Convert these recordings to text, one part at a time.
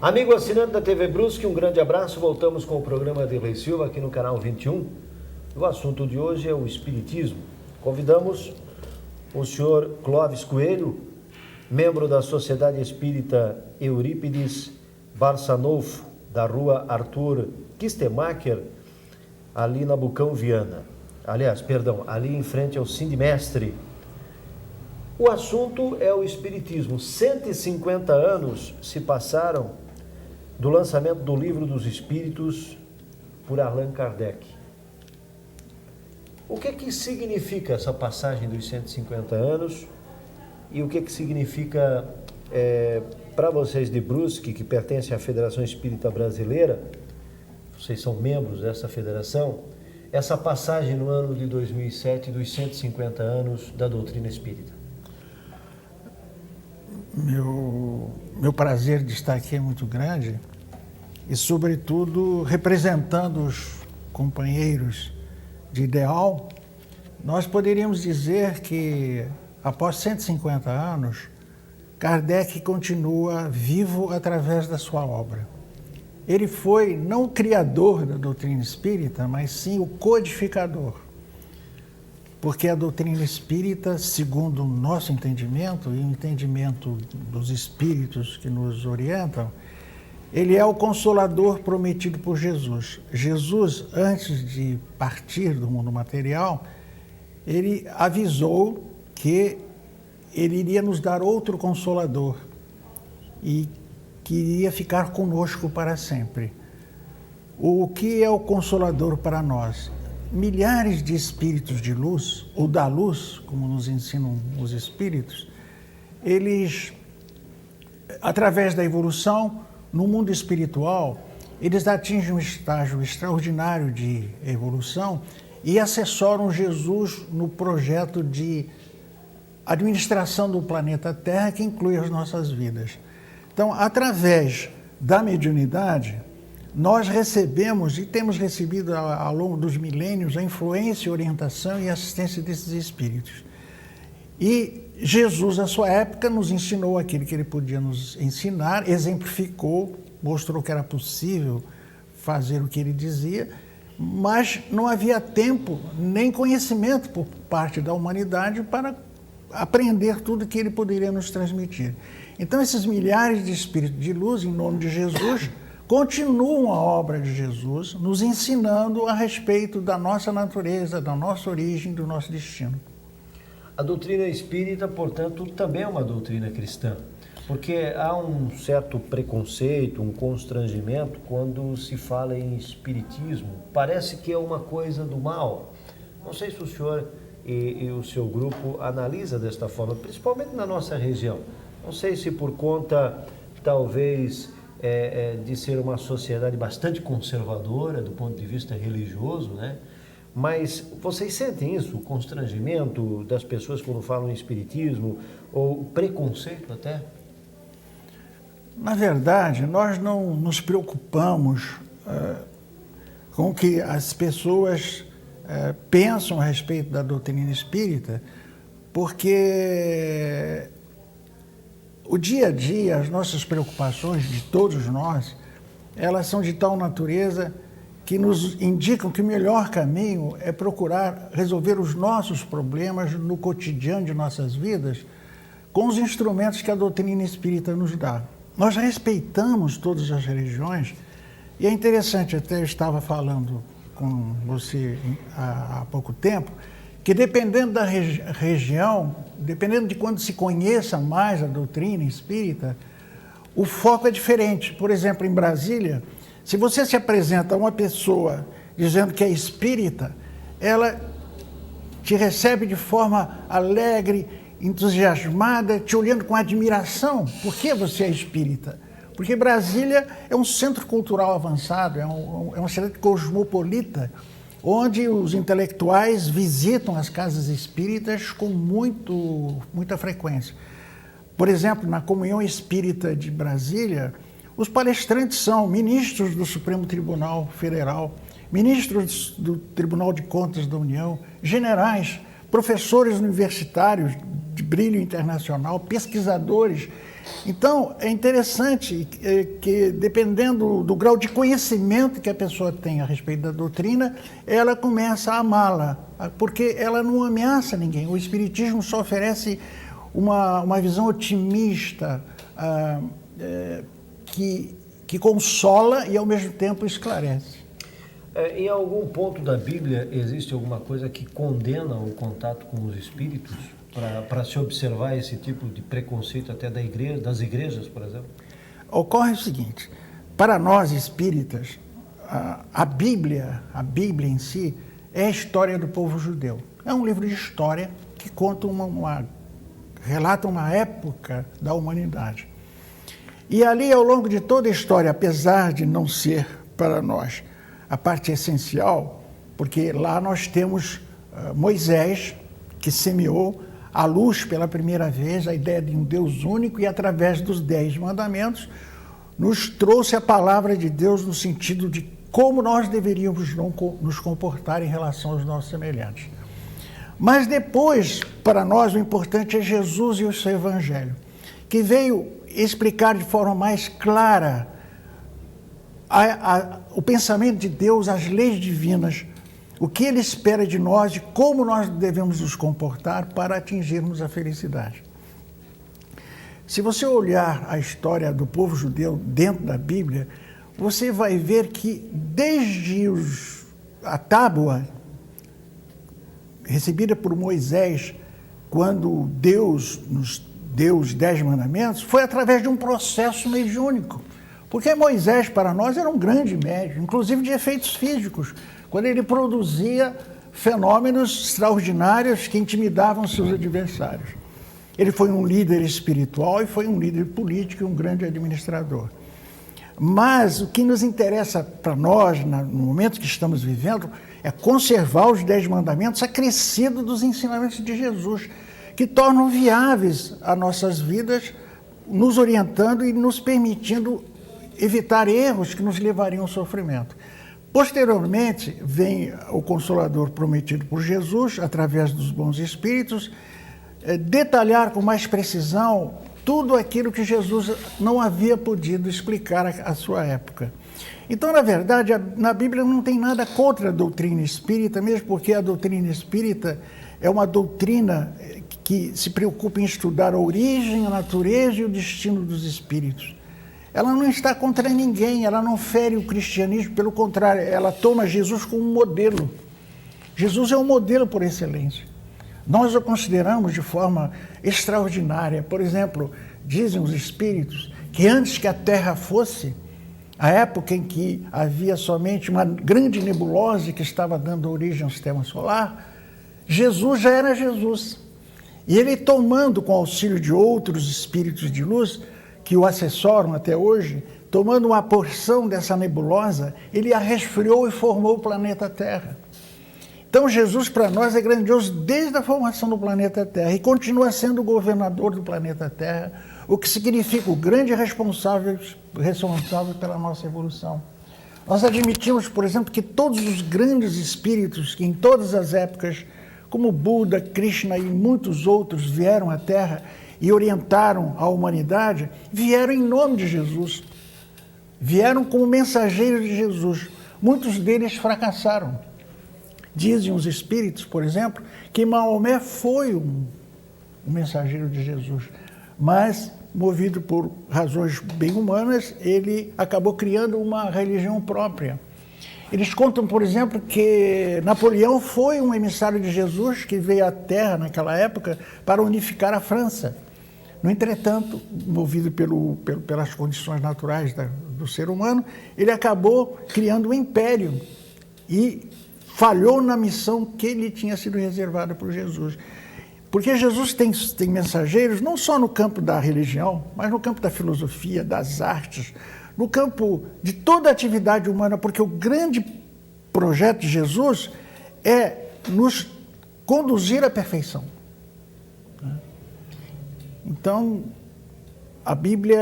Amigo assinante da TV Brusque, um grande abraço. Voltamos com o programa de Lei Silva aqui no canal 21. O assunto de hoje é o Espiritismo. Convidamos o senhor Clóvis Coelho, membro da Sociedade Espírita Eurípides Barçanolfo, da rua Arthur Kistemacher, ali na Bucão Viana. Ali em frente ao Sindimestre. O assunto é o Espiritismo. 150 anos se passaram do lançamento do Livro dos Espíritos por Allan Kardec. O que significa essa passagem dos 150 anos e o que significa para vocês de Brusque, que pertencem à Federação Espírita Brasileira, vocês são membros dessa federação, essa passagem no ano de 2007 dos 150 anos da doutrina espírita? Meu prazer de estar aqui é muito grande e, sobretudo, representando os companheiros de ideal, nós poderíamos dizer que, após 150 anos, Kardec continua vivo através da sua obra. Ele foi não o criador da doutrina espírita, mas sim o codificador. Porque a doutrina espírita, segundo o nosso entendimento e o entendimento dos espíritos que nos orientam, ele é o consolador prometido por Jesus. Jesus, antes de partir do mundo material, ele avisou que ele iria nos dar outro consolador e que iria ficar conosco para sempre. O que é o consolador para nós? Milhares de espíritos de luz, ou da luz, como nos ensinam os espíritos, eles, através da evolução, no mundo espiritual, eles atingem um estágio extraordinário de evolução e assessoram Jesus no projeto de administração do planeta Terra, que inclui as nossas vidas. Então, através da mediunidade, nós recebemos e temos recebido ao longo dos milênios a influência, orientação e assistência desses espíritos. E Jesus, à sua época, nos ensinou aquilo que ele podia nos ensinar, exemplificou, mostrou que era possível fazer o que ele dizia, mas não havia tempo nem conhecimento por parte da humanidade para aprender tudo que ele poderia nos transmitir. Então, esses milhares de espíritos de luz, em nome de Jesus, continuam a obra de Jesus, nos ensinando a respeito da nossa natureza, da nossa origem, do nosso destino. A doutrina espírita, portanto, também é uma doutrina cristã, porque há um certo preconceito, um constrangimento quando se fala em espiritismo. Parece que é uma coisa do mal. Não sei se o senhor e o seu grupo analisa desta forma, principalmente na nossa região. Não sei se por conta, talvez, de ser uma sociedade bastante conservadora do ponto de vista religioso, né? Mas vocês sentem isso, o constrangimento das pessoas quando falam em espiritismo, ou preconceito até? Na verdade, nós não nos preocupamos com o que as pessoas pensam a respeito da doutrina espírita, porque o dia a dia, as nossas preocupações de todos nós, elas são de tal natureza que nos indicam que o melhor caminho é procurar resolver os nossos problemas no cotidiano de nossas vidas com os instrumentos que a doutrina espírita nos dá. Nós respeitamos todas as religiões e é interessante, até eu estava falando com você há pouco tempo, que dependendo da região, dependendo de quando se conheça mais a doutrina espírita, o foco é diferente. Por exemplo, em Brasília, se você se apresenta a uma pessoa dizendo que é espírita, ela te recebe de forma alegre, entusiasmada, te olhando com admiração. Por que você é espírita? Porque Brasília é um centro cultural avançado, é uma cidade cosmopolita, onde os intelectuais visitam as casas espíritas com muita frequência. Por exemplo, na Comunhão Espírita de Brasília, os palestrantes são ministros do Supremo Tribunal Federal, ministros do Tribunal de Contas da União, generais, professores universitários de brilho internacional, pesquisadores. Então, é interessante que, dependendo do grau de conhecimento que a pessoa tem a respeito da doutrina, ela começa a amá-la, porque ela não ameaça ninguém. O Espiritismo só oferece uma visão otimista, que consola e, ao mesmo tempo, esclarece. Em algum ponto da Bíblia existe alguma coisa que condena o contato com os espíritos? Para se observar esse tipo de preconceito até das igrejas, por exemplo? Ocorre o seguinte: para nós espíritas, a Bíblia em si é a história do povo judeu. É um livro de história que conta relata uma época da humanidade. E ali, ao longo de toda a história, apesar de não ser para nós a parte essencial, porque lá nós temos Moisés, que semeou a luz pela primeira vez, a ideia de um Deus único, e através dos 10 mandamentos, nos trouxe a palavra de Deus no sentido de como nós deveríamos nos comportar em relação aos nossos semelhantes. Mas depois, para nós, o importante é Jesus e o seu Evangelho, que veio explicar de forma mais clara o pensamento de Deus, as leis divinas, o que Ele espera de nós e como nós devemos nos comportar para atingirmos a felicidade. Se você olhar a história do povo judeu dentro da Bíblia, você vai ver que desde a tábua recebida por Moisés, quando Deus nos deu os 10 mandamentos, foi através de um processo mediúnico. Porque Moisés, para nós, era um grande médium, inclusive de efeitos físicos, quando ele produzia fenômenos extraordinários que intimidavam seus adversários. Ele foi um líder espiritual e foi um líder político e um grande administrador. Mas o que nos interessa para nós, no momento que estamos vivendo, é conservar os 10 mandamentos acrescido dos ensinamentos de Jesus, que tornam viáveis as nossas vidas, nos orientando e nos permitindo evitar erros que nos levariam ao sofrimento. Posteriormente, vem o Consolador prometido por Jesus, através dos bons espíritos, detalhar com mais precisão tudo aquilo que Jesus não havia podido explicar à sua época. Então, na verdade, na Bíblia não tem nada contra a doutrina espírita, mesmo porque a doutrina espírita é uma doutrina que se preocupa em estudar a origem, a natureza e o destino dos espíritos. Ela não está contra ninguém, ela não fere o cristianismo, pelo contrário, ela toma Jesus como um modelo. Jesus é um modelo por excelência. Nós o consideramos de forma extraordinária. Por exemplo, dizem os espíritos que antes que a Terra fosse, a época em que havia somente uma grande nebulosa que estava dando origem ao sistema solar, Jesus já era Jesus. E ele, tomando com auxílio de outros espíritos de luz, que o assessoram até hoje, tomando uma porção dessa nebulosa, ele a resfriou e formou o planeta Terra. Então, Jesus para nós é grandioso desde a formação do planeta Terra e continua sendo o governador do planeta Terra, o que significa o grande responsável pela nossa evolução. Nós admitimos, por exemplo, que todos os grandes espíritos que em todas as épocas, como Buda, Krishna e muitos outros, vieram à Terra e orientaram a humanidade, vieram em nome de Jesus. Vieram como mensageiros de Jesus. Muitos deles fracassaram. Dizem os espíritos, por exemplo, que Maomé foi um mensageiro de Jesus, mas, movido por razões bem humanas, ele acabou criando uma religião própria. Eles contam, por exemplo, que Napoleão foi um emissário de Jesus que veio à Terra naquela época para unificar a França. No entretanto, movido pelas condições naturais do ser humano, ele acabou criando um império e falhou na missão que lhe tinha sido reservada por Jesus. Porque Jesus tem mensageiros não só no campo da religião, mas no campo da filosofia, das artes, no campo de toda a atividade humana, porque o grande projeto de Jesus é nos conduzir à perfeição. Então, a Bíblia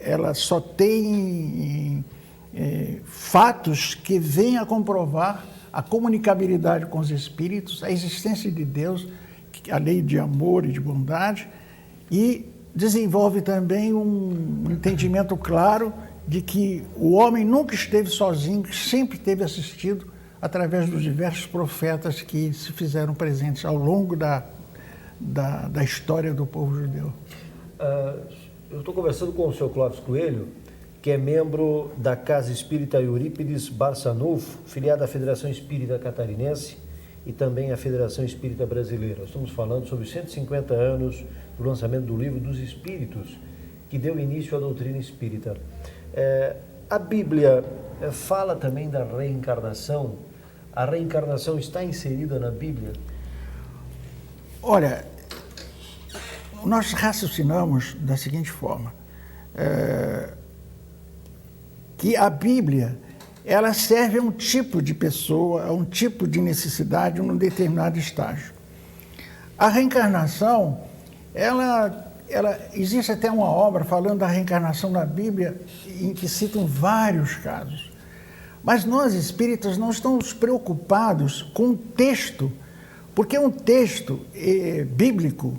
ela só tem fatos que vêm a comprovar a comunicabilidade com os espíritos, a existência de Deus a lei de amor e de bondade, e desenvolve também um entendimento claro de que o homem nunca esteve sozinho, sempre esteve assistido através dos diversos profetas que se fizeram presentes ao longo da história do povo judeu. Eu estou conversando com o senhor Clóvis Coelho, que é membro da Casa Espírita Eurípides Barçanufo, filiada à Federação Espírita Catarinense e também à Federação Espírita Brasileira. Estamos falando sobre os 150 anos do lançamento do Livro dos Espíritos, que deu início à doutrina espírita. A Bíblia fala também da reencarnação. A reencarnação está inserida na Bíblia? Olha, nós raciocinamos da seguinte forma, que a Bíblia, ela serve a um tipo de pessoa, a um tipo de necessidade num determinado estágio. A reencarnação, ela existe até uma obra falando da reencarnação na Bíblia, em que citam vários casos. Mas nós, espíritas, não estamos preocupados com o texto, porque um texto bíblico,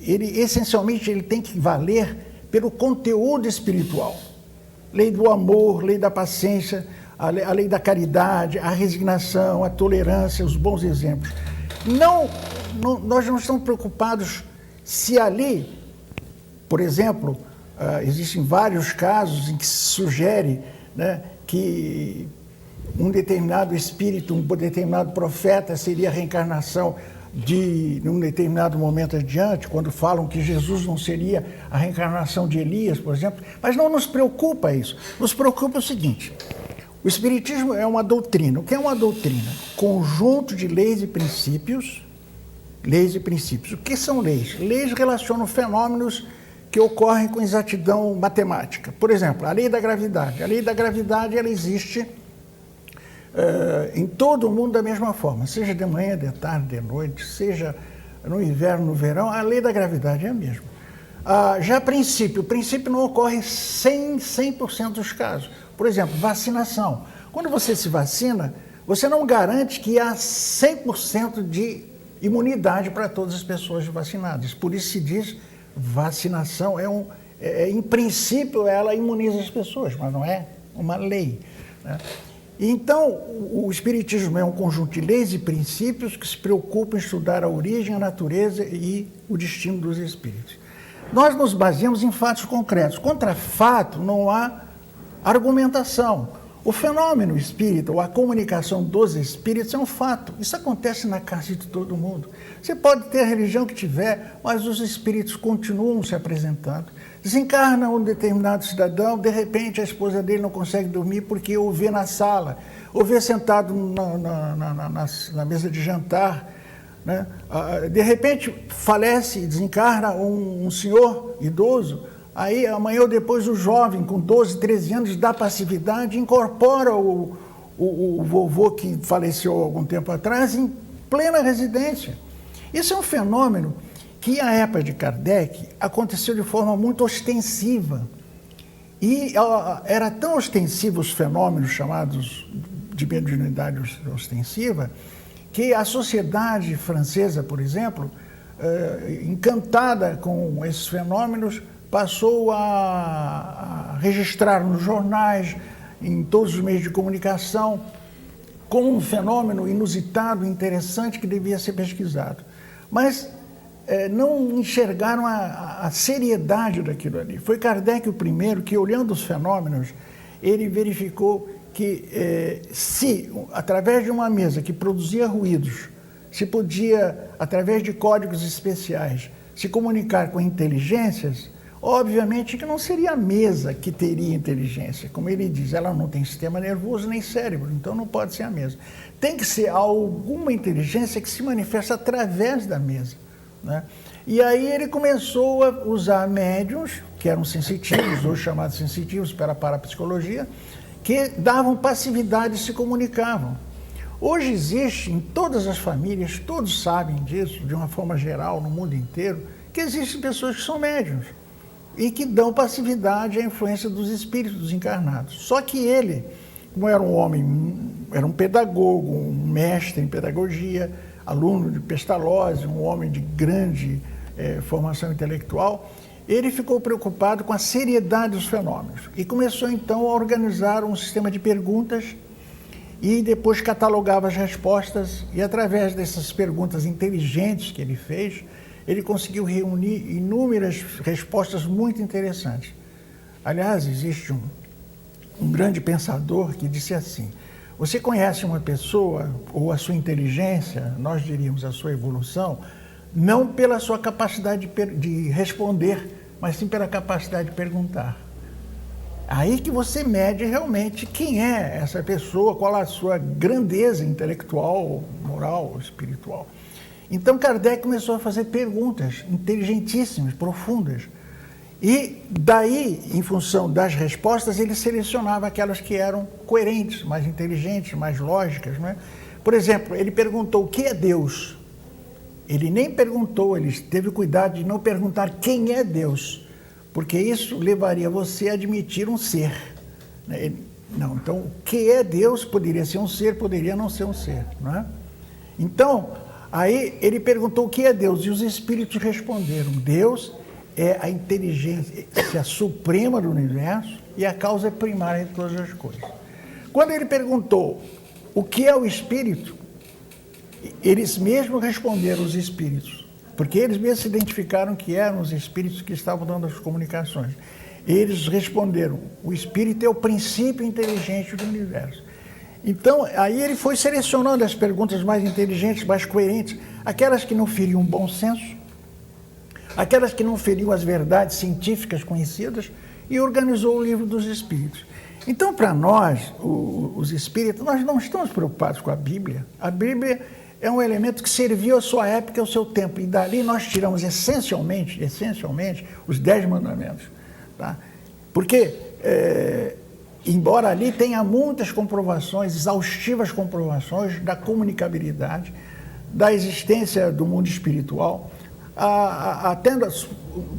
essencialmente, ele tem que valer pelo conteúdo espiritual. Lei do amor, lei da paciência, a lei da caridade, a resignação, a tolerância, os bons exemplos. Nós não estamos preocupados se ali, por exemplo, existem vários casos em que se sugere, né, que um determinado espírito, um determinado profeta seria a reencarnação num determinado momento adiante, quando falam que Jesus não seria a reencarnação de Elias, por exemplo. Mas não nos preocupa isso. Nos preocupa o seguinte: o Espiritismo é uma doutrina. O que é uma doutrina? Conjunto de leis e princípios. Leis e princípios. O que são leis? Leis relacionam fenômenos que ocorrem com exatidão matemática. Por exemplo, a lei da gravidade. A lei da gravidade, ela existe em todo o mundo da mesma forma, seja de manhã, de tarde, de noite, seja no inverno, no verão, a lei da gravidade é a mesma. Já o princípio não ocorre em 100% dos casos. Por exemplo, vacinação. Quando você se vacina, você não garante que há 100% de imunidade para todas as pessoas vacinadas. Por isso se diz vacinação, em princípio, ela imuniza as pessoas, mas não é uma lei, né? Então, o Espiritismo é um conjunto de leis e princípios que se preocupam em estudar a origem, a natureza e o destino dos espíritos. Nós nos baseamos em fatos concretos. Contra fato, não há argumentação. O fenômeno espírita, ou a comunicação dos espíritos, é um fato. Isso acontece na casa de todo mundo. Você pode ter a religião que tiver, mas os espíritos continuam se apresentando. Desencarna um determinado cidadão, de repente a esposa dele não consegue dormir porque o vê na sala, ou vê sentado na mesa de jantar, né? De repente falece e desencarna um senhor idoso. Aí, amanhã ou depois, o jovem, com 12, 13 anos, dá passividade, incorpora o vovô que faleceu há algum tempo atrás em plena residência. Isso é um fenômeno que, à época de Kardec, aconteceu de forma muito ostensiva. E era tão ostensivo os fenômenos chamados de mediunidade ostensiva, que a sociedade francesa, por exemplo, encantada com esses fenômenos, passou a registrar nos jornais, em todos os meios de comunicação, como um fenômeno inusitado, interessante, que devia ser pesquisado. Mas não enxergaram a seriedade daquilo ali. Foi Kardec o primeiro que, olhando os fenômenos, ele verificou que se, através de uma mesa que produzia ruídos, se podia, através de códigos especiais, se comunicar com inteligências, obviamente que não seria a mesa que teria inteligência. Como ele diz, ela não tem sistema nervoso nem cérebro, então não pode ser a mesa. Tem que ser alguma inteligência que se manifesta através da mesa, né? E aí ele começou a usar médiuns, que eram sensitivos, hoje chamados sensitivos pela parapsicologia, que davam passividade e se comunicavam. Hoje existe em todas as famílias, todos sabem disso, de uma forma geral, no mundo inteiro, que existem pessoas que são médiuns e que dão passividade à influência dos espíritos encarnados. Só que ele, como era um homem, era um pedagogo, um mestre em pedagogia, aluno de Pestalozzi, um homem de grande formação intelectual, ele ficou preocupado com a seriedade dos fenômenos e começou então a organizar um sistema de perguntas e depois catalogava as respostas, e através dessas perguntas inteligentes que ele fez, ele conseguiu reunir inúmeras respostas muito interessantes. Aliás, existe um grande pensador que disse assim: você conhece uma pessoa, ou a sua inteligência, nós diríamos a sua evolução, não pela sua capacidade de responder, mas sim pela capacidade de perguntar. Aí que você mede realmente quem é essa pessoa, qual a sua grandeza intelectual, moral, espiritual. Então Kardec começou a fazer perguntas inteligentíssimas, profundas. E daí, em função das respostas, ele selecionava aquelas que eram coerentes, mais inteligentes, mais lógicas, não é? Por exemplo, ele perguntou o que é Deus. Ele nem perguntou, ele teve cuidado de não perguntar quem é Deus, porque isso levaria você a admitir um ser. Não, então, o que é Deus poderia ser um ser, poderia não ser um ser, não é? Então, aí ele perguntou o que é Deus, e os espíritos responderam: Deus é a inteligência suprema do universo e a causa primária de todas as coisas. Quando ele perguntou o que é o espírito, eles mesmos responderam, os espíritos, porque eles mesmos se identificaram que eram os espíritos que estavam dando as comunicações. Eles responderam: o espírito é o princípio inteligente do universo. Então, aí ele foi selecionando as perguntas mais inteligentes, mais coerentes, aquelas que não feriam bom senso, aquelas que não feriam as verdades científicas conhecidas, e organizou o Livro dos Espíritos. Então, para nós, os espíritos, nós não estamos preocupados com a Bíblia. A Bíblia é um elemento que serviu à sua época e ao seu tempo, e dali nós tiramos essencialmente, os 10 mandamentos. Tá? Porque, embora ali tenha muitas comprovações, exaustivas comprovações da comunicabilidade, da existência do mundo espiritual, até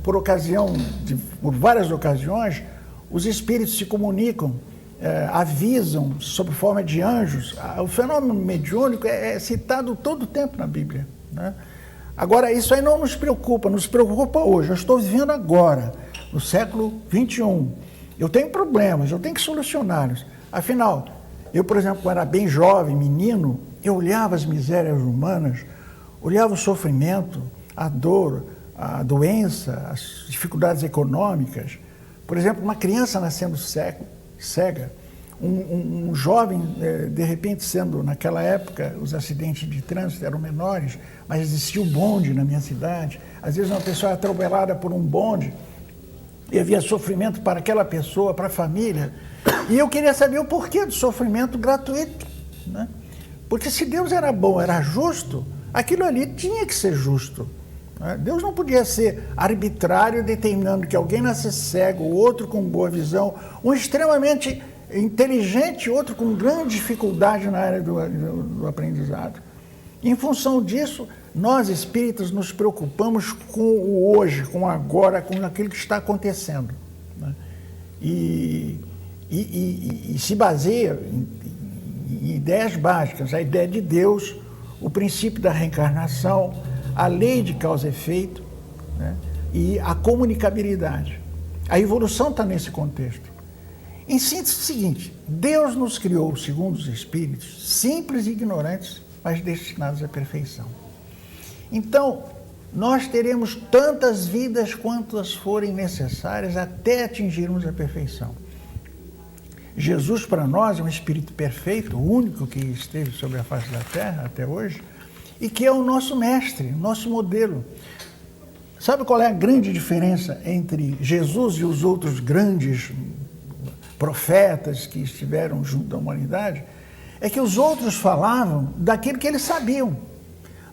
por várias ocasiões, os espíritos se comunicam, avisam sob forma de anjos. O fenômeno mediúnico é citado todo o tempo na Bíblia, né? Agora, isso aí não nos preocupa hoje. Eu estou vivendo agora, no século XXI. Eu tenho problemas, eu tenho que solucioná-los. Afinal, eu, por exemplo, quando era bem jovem, menino, eu olhava as misérias humanas, olhava o sofrimento, a dor, a doença, as dificuldades econômicas. Por exemplo, uma criança nascendo cega, um jovem, de repente, sendo, naquela época, os acidentes de trânsito eram menores, mas existia o bonde na minha cidade. Às vezes uma pessoa era atropelada por um bonde e havia sofrimento para aquela pessoa, para a família. E eu queria saber o porquê do sofrimento gratuito, né? Porque se Deus era bom, era justo, aquilo ali tinha que ser justo. Deus não podia ser arbitrário, determinando que alguém nascesse cego, o outro com boa visão, um extremamente inteligente, outro com grande dificuldade na área do aprendizado. Em função disso, nós espíritas nos preocupamos com o hoje, com o agora, com aquilo que está acontecendo, né? E se baseia em ideias básicas: a ideia de Deus, o princípio da reencarnação, a lei de causa e efeito, né? E a comunicabilidade. A evolução está nesse contexto. Em síntese, é o seguinte: Deus nos criou, segundo os espíritos, simples e ignorantes, mas destinados à perfeição. Então, nós teremos tantas vidas quantas forem necessárias até atingirmos a perfeição. Jesus, para nós, é um espírito perfeito, o único que esteve sobre a face da terra até hoje, e que é o nosso mestre, nosso modelo. Sabe qual é a grande diferença entre Jesus e os outros grandes profetas que estiveram junto da humanidade? É que os outros falavam daquilo que eles sabiam,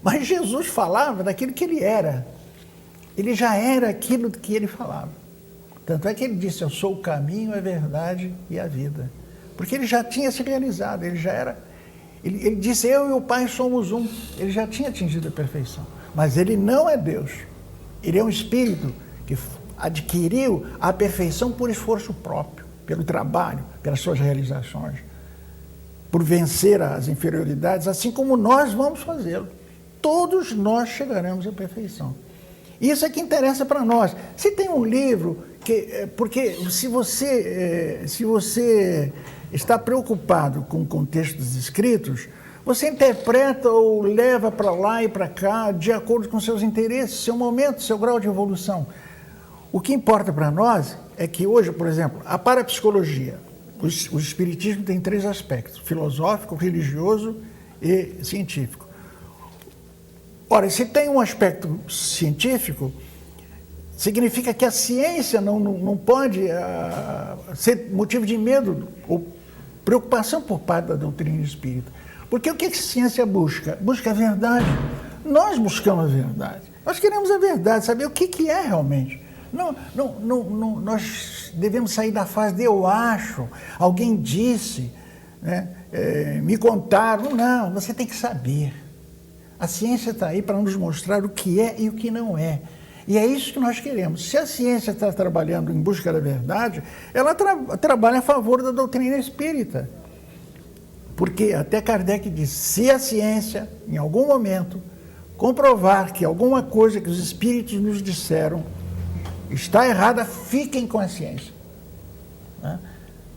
mas Jesus falava daquilo que ele era. Ele já era aquilo que ele falava. Tanto é que ele disse: eu sou o caminho, a verdade e a vida. Porque ele já tinha se realizado, ele já era. Ele disse: eu e o Pai somos um. Ele já tinha atingido a perfeição. Mas ele não é Deus. Ele é um espírito que adquiriu a perfeição por esforço próprio, pelo trabalho, pelas suas realizações, por vencer as inferioridades, assim como nós vamos fazê-lo. todos nós chegaremos à perfeição. Isso é que interessa para nós. Se tem um livro porque se você está preocupado com o contexto dos escritos, você interpreta ou leva para lá e para cá de acordo com seus interesses, seu momento, seu grau de evolução. O que importa para nós é que hoje, por exemplo, a parapsicologia, o espiritismo tem 3 aspectos: filosófico, religioso e científico. Ora, se tem um aspecto científico, significa que a ciência não pode ser motivo de medo ou preocupação por parte da doutrina espírita. Porque o que a ciência busca? Busca a verdade. Nós buscamos a verdade. Nós queremos a verdade, saber o que é realmente. Nós devemos sair da fase de eu acho, alguém disse, né, me contaram. Não, você tem que saber. A ciência está aí para nos mostrar o que é e o que não é. E é isso que nós queremos. Se a ciência está trabalhando em busca da verdade, ela trabalha a favor da doutrina espírita. Porque até Kardec disse, se a ciência, em algum momento, comprovar que alguma coisa que os espíritos nos disseram está errada, fiquem com a ciência. Né?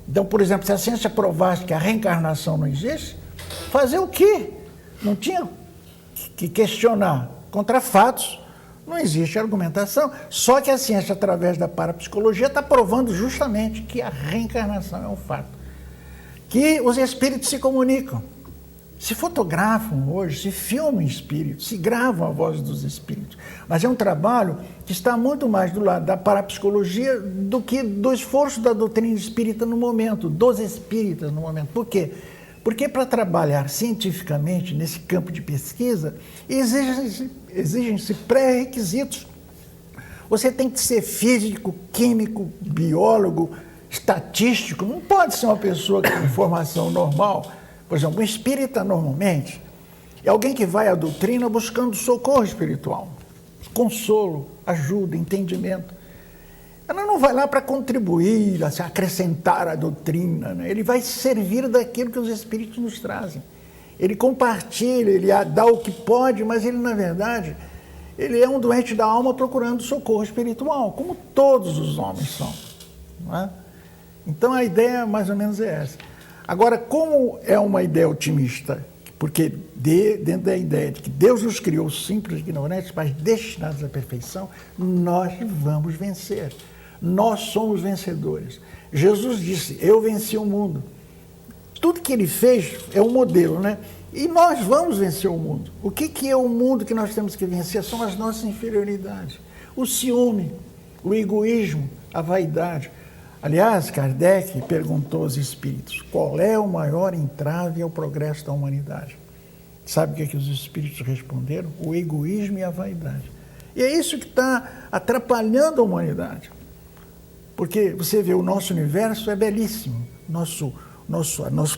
Então, por exemplo, se a ciência provasse que a reencarnação não existe, fazer o quê? Não tinha que questionar. Contra fatos, não existe argumentação. Só que a ciência, através da parapsicologia, está provando justamente que a reencarnação é um fato. Que os espíritos se comunicam. Se fotografam hoje, se filmam espíritos, se gravam a voz dos espíritos. Mas é um trabalho que está muito mais do lado da parapsicologia do que do esforço da doutrina espírita no momento, dos espíritas no momento. Por quê? Porque para trabalhar cientificamente nesse campo de pesquisa, exigem-se pré-requisitos. Você tem que ser físico, químico, biólogo, estatístico. Não pode ser uma pessoa com formação normal. Por exemplo, um espírita, normalmente, é alguém que vai à doutrina buscando socorro espiritual, consolo, ajuda, entendimento. Ela não vai lá para contribuir, assim, acrescentar a doutrina, né? Ele vai servir daquilo que os espíritos nos trazem. Ele compartilha, ele dá o que pode, mas ele, na verdade, ele é um doente da alma procurando socorro espiritual, como todos os homens são. Não é? Então, a ideia mais ou menos é essa. Agora, como é uma ideia otimista, porque dentro da ideia de que Deus nos criou simples e ignorantes, mas destinados à perfeição, nós vamos vencer. Nós somos vencedores. Jesus disse, eu venci o mundo. Tudo que ele fez é um modelo, né? E nós vamos vencer o mundo. O que é o mundo que nós temos que vencer? São as nossas inferioridades. O ciúme, o egoísmo, a vaidade. Aliás, Kardec perguntou aos espíritos, qual é o maior entrave ao progresso da humanidade? Sabe o que os espíritos responderam? O egoísmo e a vaidade. E é isso que está atrapalhando a humanidade. Porque você vê, o nosso universo é belíssimo, nosso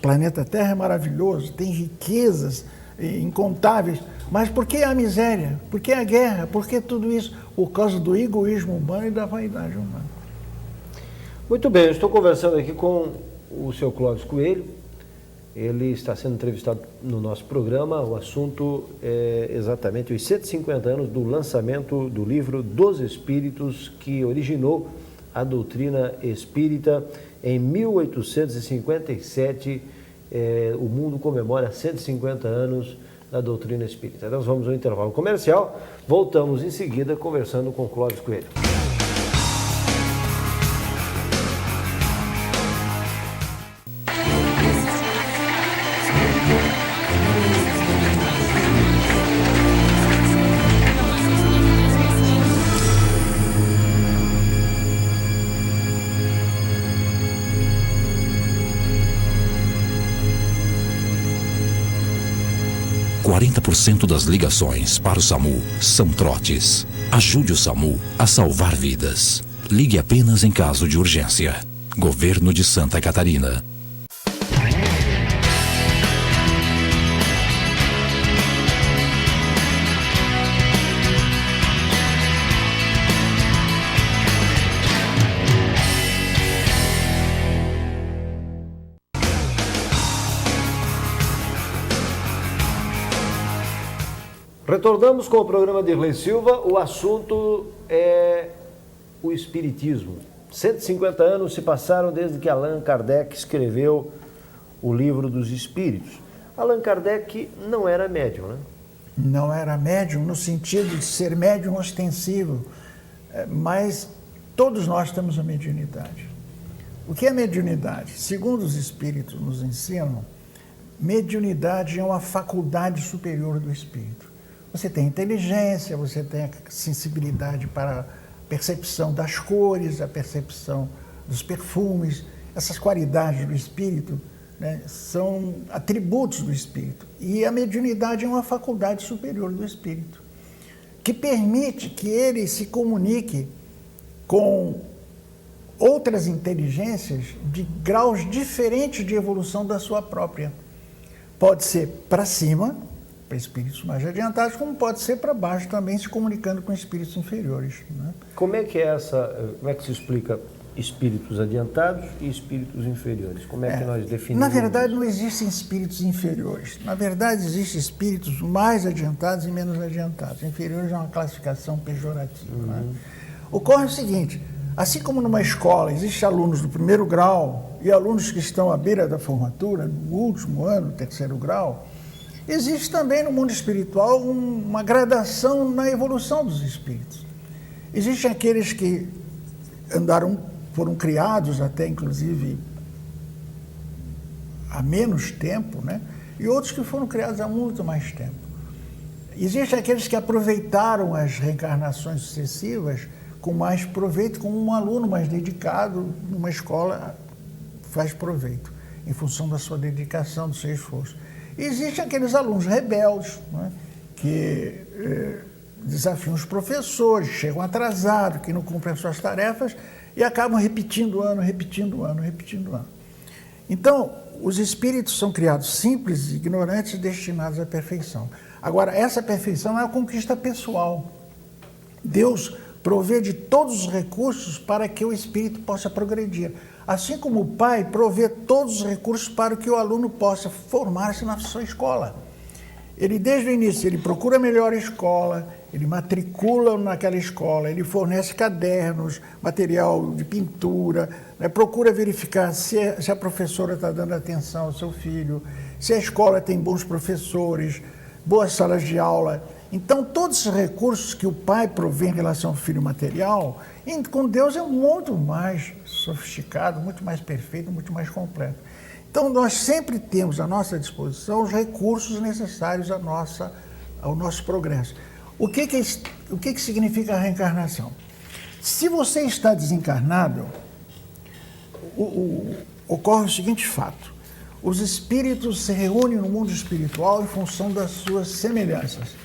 planeta Terra é maravilhoso, tem riquezas incontáveis, mas por que a miséria? Por que a guerra? Por que tudo isso? Por causa do egoísmo humano e da vaidade humana. Muito bem, eu estou conversando aqui com o seu Clóvis Coelho, ele está sendo entrevistado no nosso programa, o assunto é exatamente os 150 anos do lançamento do livro dos Espíritos, que originou a doutrina espírita. Em 1857, o mundo comemora 150 anos da doutrina espírita. Nós vamos ao intervalo comercial, voltamos em seguida conversando com Clóvis Coelho. Das ligações para o SAMU são trotes. Ajude o SAMU a salvar vidas. Ligue apenas em caso de urgência. Governo de Santa Catarina. Retornamos com o programa de Dirley Silva. O assunto é o Espiritismo. 150 anos se passaram desde que Allan Kardec escreveu o Livro dos Espíritos. Allan Kardec não era médium, né? Não era médium no sentido de ser médium ostensivo, mas todos nós temos a mediunidade. O que é mediunidade? Segundo os espíritos nos ensinam, mediunidade é uma faculdade superior do espírito. Você tem inteligência, você tem a sensibilidade para a percepção das cores, a percepção dos perfumes. Essas qualidades do espírito, né, são atributos do espírito. E a mediunidade é uma faculdade superior do espírito, que permite que ele se comunique com outras inteligências de graus diferentes de evolução da sua própria. Pode ser para cima, para espíritos mais adiantados, como pode ser para baixo também, se comunicando com espíritos inferiores, né? Como é que se explica espíritos adiantados e espíritos inferiores? Como é que nós definimos? Na verdade, não existem espíritos inferiores. Na verdade, existem espíritos mais adiantados e menos adiantados. Inferiores é uma classificação pejorativa, né? Ocorre o seguinte: assim como numa escola existem alunos do primeiro grau e alunos que estão à beira da formatura, no último ano, terceiro grau, existe também no mundo espiritual uma gradação na evolução dos espíritos. Existem aqueles que foram criados até, inclusive, há menos tempo, né? E outros que foram criados há muito mais tempo. Existem aqueles que aproveitaram as reencarnações sucessivas com mais proveito, como um aluno mais dedicado numa escola faz proveito, em função da sua dedicação, do seu esforço. E existem aqueles alunos rebeldes, né, que desafiam os professores, chegam atrasados, que não cumprem as suas tarefas e acabam repetindo ano. Então, os espíritos são criados simples, ignorantes, destinados à perfeição. Agora, essa perfeição é a conquista pessoal. Deus provê de todos os recursos para que o espírito possa progredir. Assim como o pai provê todos os recursos para que o aluno possa formar-se na sua escola. Ele, desde o início, ele procura a melhor escola, ele matricula naquela escola, ele fornece cadernos, material de pintura, né, procura verificar se a professora está dando atenção ao seu filho, se a escola tem bons professores, boas salas de aula. Então, todos esses recursos que o pai provê em relação ao filho material, com Deus é muito mais sofisticado, muito mais perfeito, muito mais completo. Então, nós sempre temos à nossa disposição os recursos necessários ao nosso progresso. O que significa a reencarnação? Se você está desencarnado, ocorre o seguinte fato: os espíritos se reúnem no mundo espiritual em função das suas semelhanças.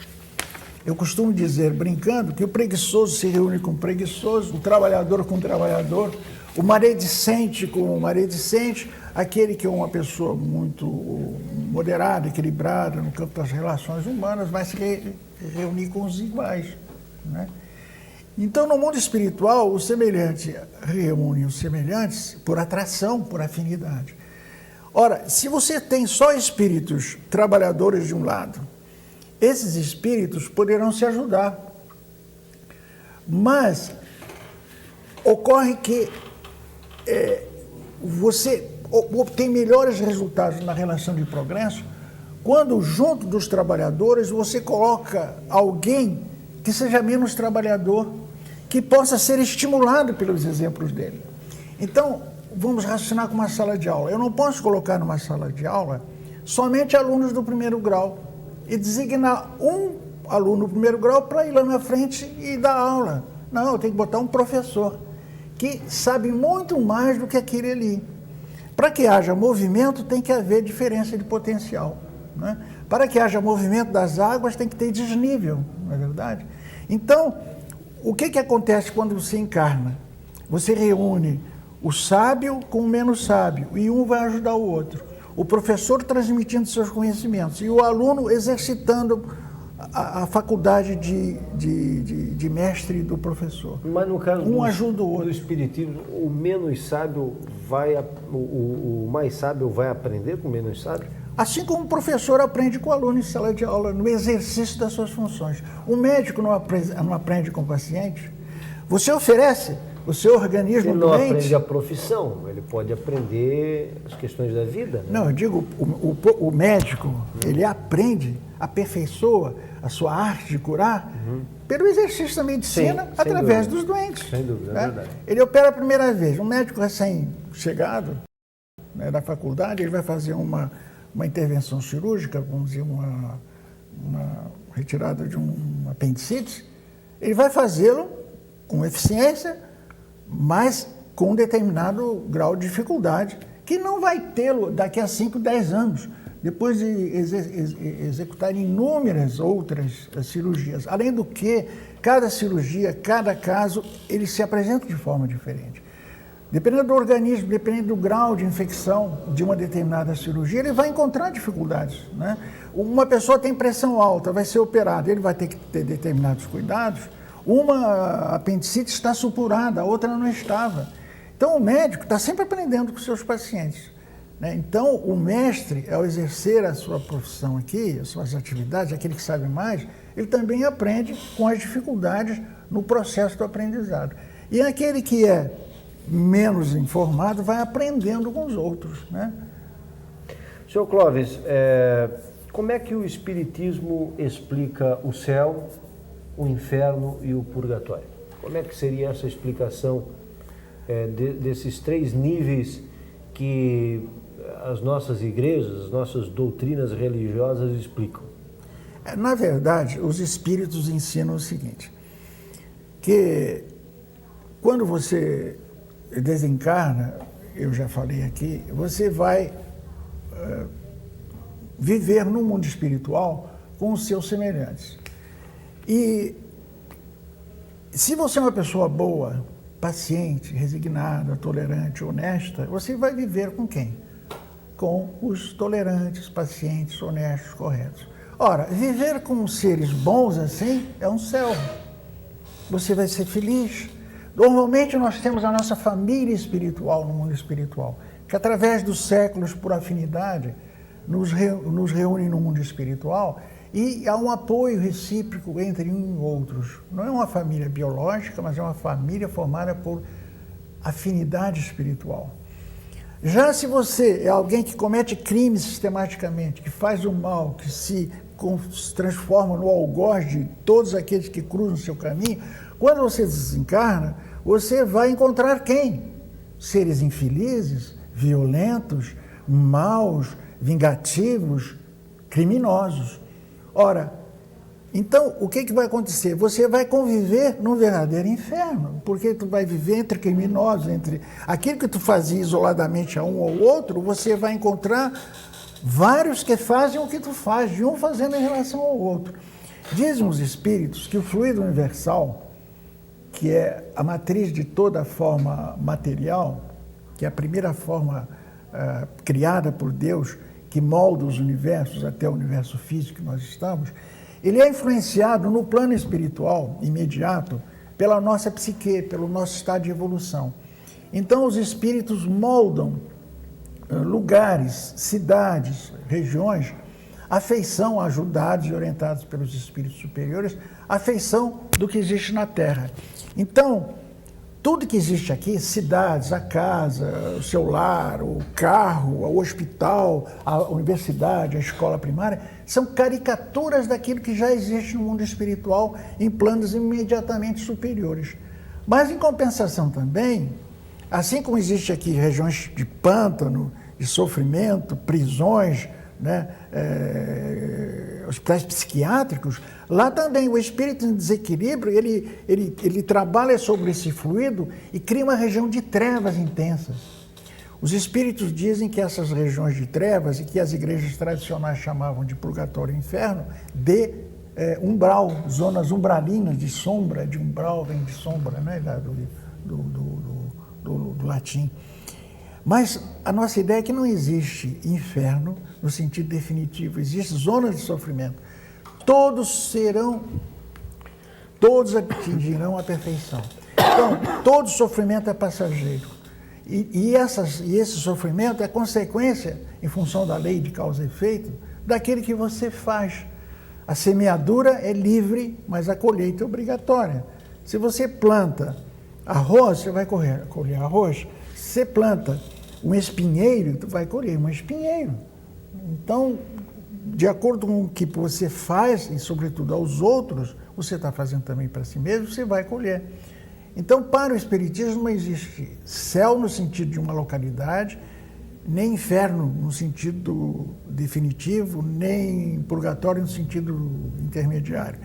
Eu costumo dizer, brincando, que o preguiçoso se reúne com o preguiçoso, o trabalhador com o trabalhador, o maledicente com o maledicente, aquele que é uma pessoa muito moderada, equilibrada no campo das relações humanas, vai se reunir com os iguais, né? Então, no mundo espiritual, o semelhante reúne os semelhantes por atração, por afinidade. Ora, se você tem só espíritos trabalhadores de um lado, esses espíritos poderão se ajudar. Mas ocorre que você obtém melhores resultados na relação de progresso quando, junto dos trabalhadores, você coloca alguém que seja menos trabalhador, que possa ser estimulado pelos exemplos dele. Então, vamos raciocinar com uma sala de aula. Eu não posso colocar numa sala de aula somente alunos do primeiro grau e designar um aluno do primeiro grau para ir lá na frente e dar aula. Não, eu tenho que botar um professor que sabe muito mais do que aquele ali. Para que haja movimento, tem que haver diferença de potencial, né? Para que haja movimento das águas, tem que ter desnível, não é verdade? Então, o que acontece quando você encarna? Você reúne o sábio com o menos sábio, e um vai ajudar o outro. O professor transmitindo seus conhecimentos e o aluno exercitando a faculdade de mestre do professor. Mas no caso ajuda o outro. Do espiritismo, o menos sábio o mais sábio vai aprender com o menos sábio? Assim como o professor aprende com o aluno em sala de aula, no exercício das suas funções. O médico não aprende com o paciente. Você oferece o seu organismo Ele não doente... aprende a profissão, ele pode aprender as questões da vida. Né? Não, eu digo, o médico, ele aprende, aperfeiçoa a sua arte de curar pelo exercício da medicina, Sim, através dos doentes. Sem dúvida, né? é verdade. Ele opera a primeira vez. Um médico recém-chegado, né, da faculdade, ele vai fazer uma intervenção cirúrgica, vamos dizer, uma retirada de um apendicite. Ele vai fazê-lo com eficiência, mas com um determinado grau de dificuldade, que não vai tê-lo daqui a 5, 10 anos, depois de executar inúmeras outras cirurgias. Além do que, cada cirurgia, cada caso, ele se apresenta de forma diferente. Dependendo do organismo, dependendo do grau de infecção de uma determinada cirurgia, ele vai encontrar dificuldades. Né? Uma pessoa tem pressão alta, vai ser operada, ele vai ter que ter determinados cuidados. Uma apendicite está supurada, a outra não estava. Então, o médico está sempre aprendendo com seus pacientes. Né? Então, o mestre, ao exercer a sua profissão aqui, as suas atividades, aquele que sabe mais, ele também aprende com as dificuldades no processo do aprendizado. E aquele que é menos informado vai aprendendo com os outros. Né? Senhor Clóvis, como é que o Espiritismo explica o céu, o inferno e o purgatório? Como é que seria essa explicação desses 3 níveis que as nossas igrejas, as nossas doutrinas religiosas explicam? Na verdade, os espíritos ensinam o seguinte, que quando você desencarna, eu já falei aqui, você vai viver no mundo espiritual com os seus semelhantes. E se você é uma pessoa boa, paciente, resignada, tolerante, honesta, você vai viver com quem? Com os tolerantes, pacientes, honestos, corretos. Ora, viver com seres bons assim é um céu. Você vai ser feliz. Normalmente nós temos a nossa família espiritual no mundo espiritual, que através dos séculos, por afinidade, nos reúne no mundo espiritual. E há um apoio recíproco entre um e outros. Não é uma família biológica, mas é uma família formada por afinidade espiritual. Já se você é alguém que comete crimes sistematicamente, que faz o mal, que se transforma no algoz de todos aqueles que cruzam o seu caminho, quando você desencarna, você vai encontrar quem? Seres infelizes, violentos, maus, vingativos, criminosos. Ora, então, o que vai acontecer? Você vai conviver num verdadeiro inferno, porque tu vai viver entre criminosos, entre aquilo que tu fazia isoladamente a um ou outro, você vai encontrar vários que fazem o que tu faz, de um fazendo em relação ao outro. Dizem os espíritos que o fluido universal, que é a matriz de toda forma material, que é a primeira forma criada por Deus, que molda os universos até o universo físico que nós estamos, ele é influenciado no plano espiritual imediato pela nossa psique, pelo nosso estado de evolução. Então, os espíritos moldam lugares, cidades, regiões, à feição, ajudados e orientados pelos espíritos superiores, à feição do que existe na Terra. Então, tudo que existe aqui, cidades, a casa, o seu lar, o carro, o hospital, a universidade, a escola primária, são caricaturas daquilo que já existe no mundo espiritual em planos imediatamente superiores. Mas, em compensação também, assim como existe aqui regiões de pântano, de sofrimento, prisões, né, hospitais psiquiátricos, lá também o espírito em desequilíbrio, ele trabalha sobre esse fluido e cria uma região de trevas intensas. Os espíritos dizem que essas regiões de trevas, e que as igrejas tradicionais chamavam de purgatório e inferno, de umbral, zonas umbralinas de sombra, de umbral vem de sombra, né, do latim. Mas a nossa ideia é que não existe inferno no sentido definitivo, existem zonas de sofrimento. Todos atingirão a perfeição. Então, todo sofrimento é passageiro. E esse sofrimento é consequência, em função da lei de causa e efeito, daquele que você faz. A semeadura é livre, mas a colheita é obrigatória. Se você planta arroz, você vai colher arroz. Se você planta um espinheiro, você vai colher um espinheiro. Então, de acordo com o que você faz, e sobretudo aos outros, você está fazendo também para si mesmo, você vai colher. Então, para o Espiritismo não existe céu no sentido de uma localidade, nem inferno no sentido definitivo, nem purgatório no sentido intermediário.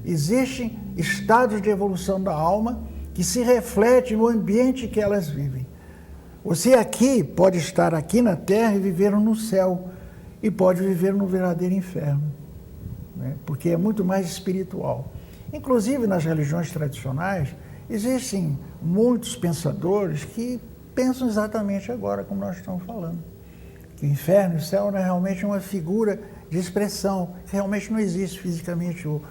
Existem estados de evolução da alma que se refletem no ambiente que elas vivem. Você aqui pode estar aqui na Terra e viver no céu, e pode viver no verdadeiro inferno, né? Porque é muito mais espiritual. Inclusive, nas religiões tradicionais, existem muitos pensadores que pensam exatamente agora como nós estamos falando. Que o inferno e o céu não é realmente uma figura de expressão, que realmente não existe fisicamente ou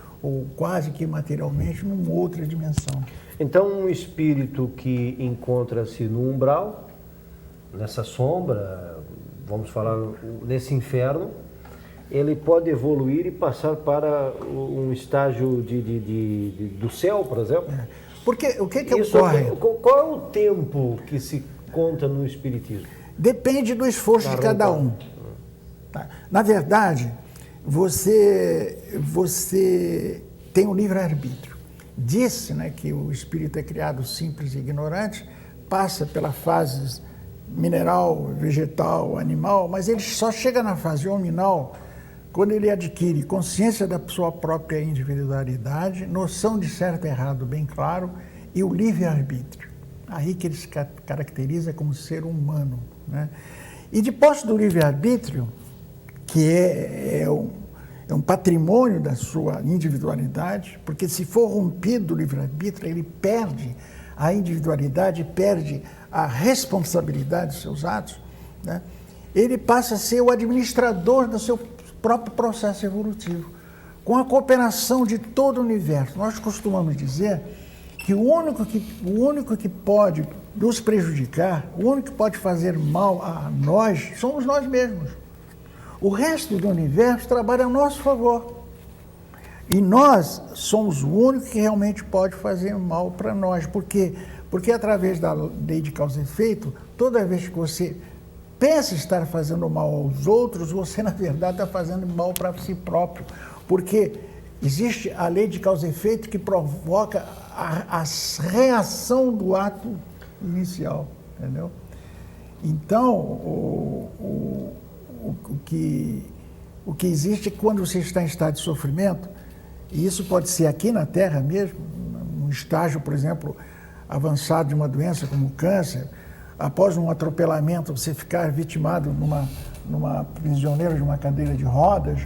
quase que materialmente numa outra dimensão. Então, um espírito que encontra-se no umbral, nessa sombra, vamos falar nesse inferno, ele pode evoluir e passar para um estágio do céu, por exemplo? Porque o que ocorre? Qual é o tempo que se conta no Espiritismo? Depende do esforço de cada um. Tá? Na verdade, você tem um livre-arbítrio. Disse, né, que o espírito é criado simples e ignorante, passa pelas fases mineral, vegetal, animal, mas ele só chega na fase hominal quando ele adquire consciência da sua própria individualidade, noção de certo e errado bem claro e o livre-arbítrio. Aí que ele se caracteriza como ser humano, né? E de posse do livre-arbítrio, que é um patrimônio da sua individualidade, porque se for rompido o livre-arbítrio, ele perde a individualidade, perde a responsabilidade dos seus atos, né? Ele passa a ser o administrador do seu próprio processo evolutivo, com a cooperação de todo o universo. Nós costumamos dizer que o único que pode nos prejudicar, o único que pode fazer mal a nós, somos nós mesmos. O resto do universo trabalha a nosso favor. E nós somos o único que realmente pode fazer mal para nós. Por quê? Porque através da lei de causa e efeito, toda vez que você pensa estar fazendo mal aos outros, você na verdade está fazendo mal para si próprio. Porque existe a lei de causa e efeito que provoca a reação do ato inicial, entendeu? Então, o que existe é que quando você está em estado de sofrimento, e isso pode ser aqui na Terra mesmo, num estágio, por exemplo, avançado de uma doença como o câncer, após um atropelamento, você ficar vitimado numa prisioneira de uma cadeira de rodas,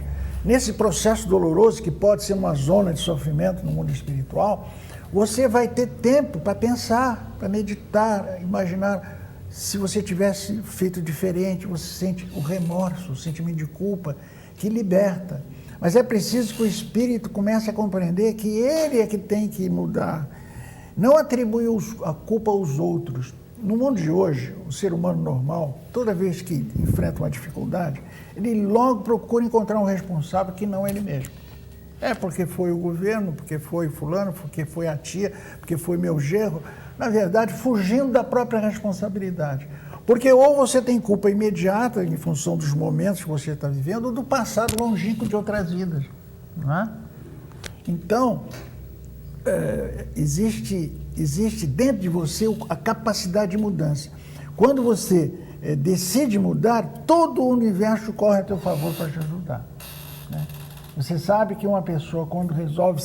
nesse processo doloroso que pode ser uma zona de sofrimento no mundo espiritual, você vai ter tempo para pensar, para meditar, imaginar. Se você tivesse feito diferente, você sente o remorso, o sentimento de culpa, que liberta. Mas é preciso que o espírito comece a compreender que ele é que tem que mudar. Não atribui a culpa aos outros. No mundo de hoje, o ser humano normal, toda vez que enfrenta uma dificuldade, ele logo procura encontrar um responsável que não ele mesmo. É porque foi o governo, porque foi fulano, porque foi a tia, porque foi meu genro. Na verdade, fugindo da própria responsabilidade. Porque ou você tem culpa imediata em função dos momentos que você está vivendo, ou do passado longínquo de outras vidas. Não é? Então, existe dentro de você a capacidade de mudança. Quando você decide mudar, todo o universo corre a teu favor para te ajudar, né? Você sabe que uma pessoa, quando resolve,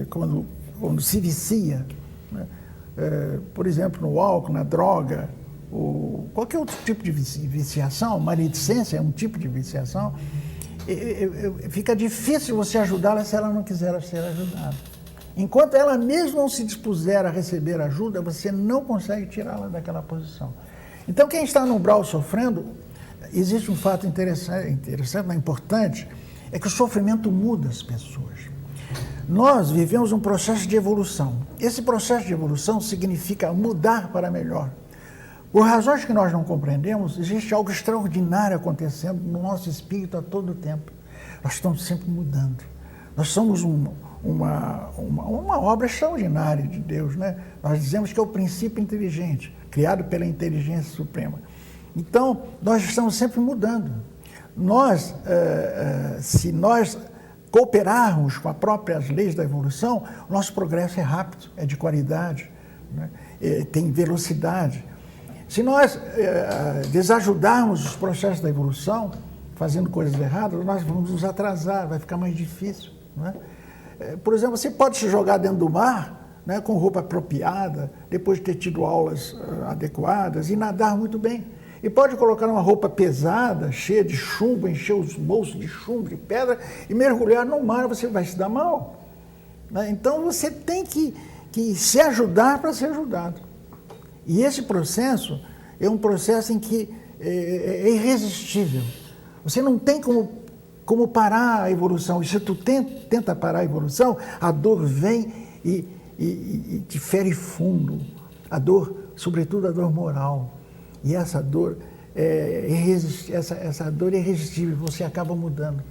quando se vicia, né? Por exemplo, no álcool, na droga, ou qualquer outro tipo de viciação, maledicência é um tipo de viciação, fica difícil você ajudá-la se ela não quiser ser ajudada. Enquanto ela mesma não se dispuser a receber ajuda, você não consegue tirá-la daquela posição. Então, quem está no umbral sofrendo, existe um fato interessante, importante, é que o sofrimento muda as pessoas. Nós vivemos um processo de evolução. Esse processo de evolução significa mudar para melhor. Por razões que nós não compreendemos, existe algo extraordinário acontecendo no nosso espírito a todo tempo. Nós estamos sempre mudando. Nós somos uma obra extraordinária de Deus, né? Nós dizemos que é o princípio inteligente, criado pela inteligência suprema. Então, nós estamos sempre mudando. Se nós cooperarmos com as próprias leis da evolução, o nosso progresso é rápido, é de qualidade, né? Tem velocidade. Se nós desajudarmos os processos da evolução, fazendo coisas erradas, nós vamos nos atrasar, vai ficar mais difícil, né? Por exemplo, você pode se jogar dentro do mar, né, com roupa apropriada, depois de ter tido aulas adequadas e nadar muito bem. E pode colocar uma roupa pesada, cheia de chumbo, encher os bolsos de chumbo, de pedra, e mergulhar no mar, você vai se dar mal, né? Então você tem que se ajudar para ser ajudado. E esse processo é um processo em que é irresistível. Você não tem como parar a evolução. E se tu tenta parar a evolução, a dor vem e te fere fundo. A dor, sobretudo a dor moral. E essa dor essa dor é irresistível, você acaba mudando.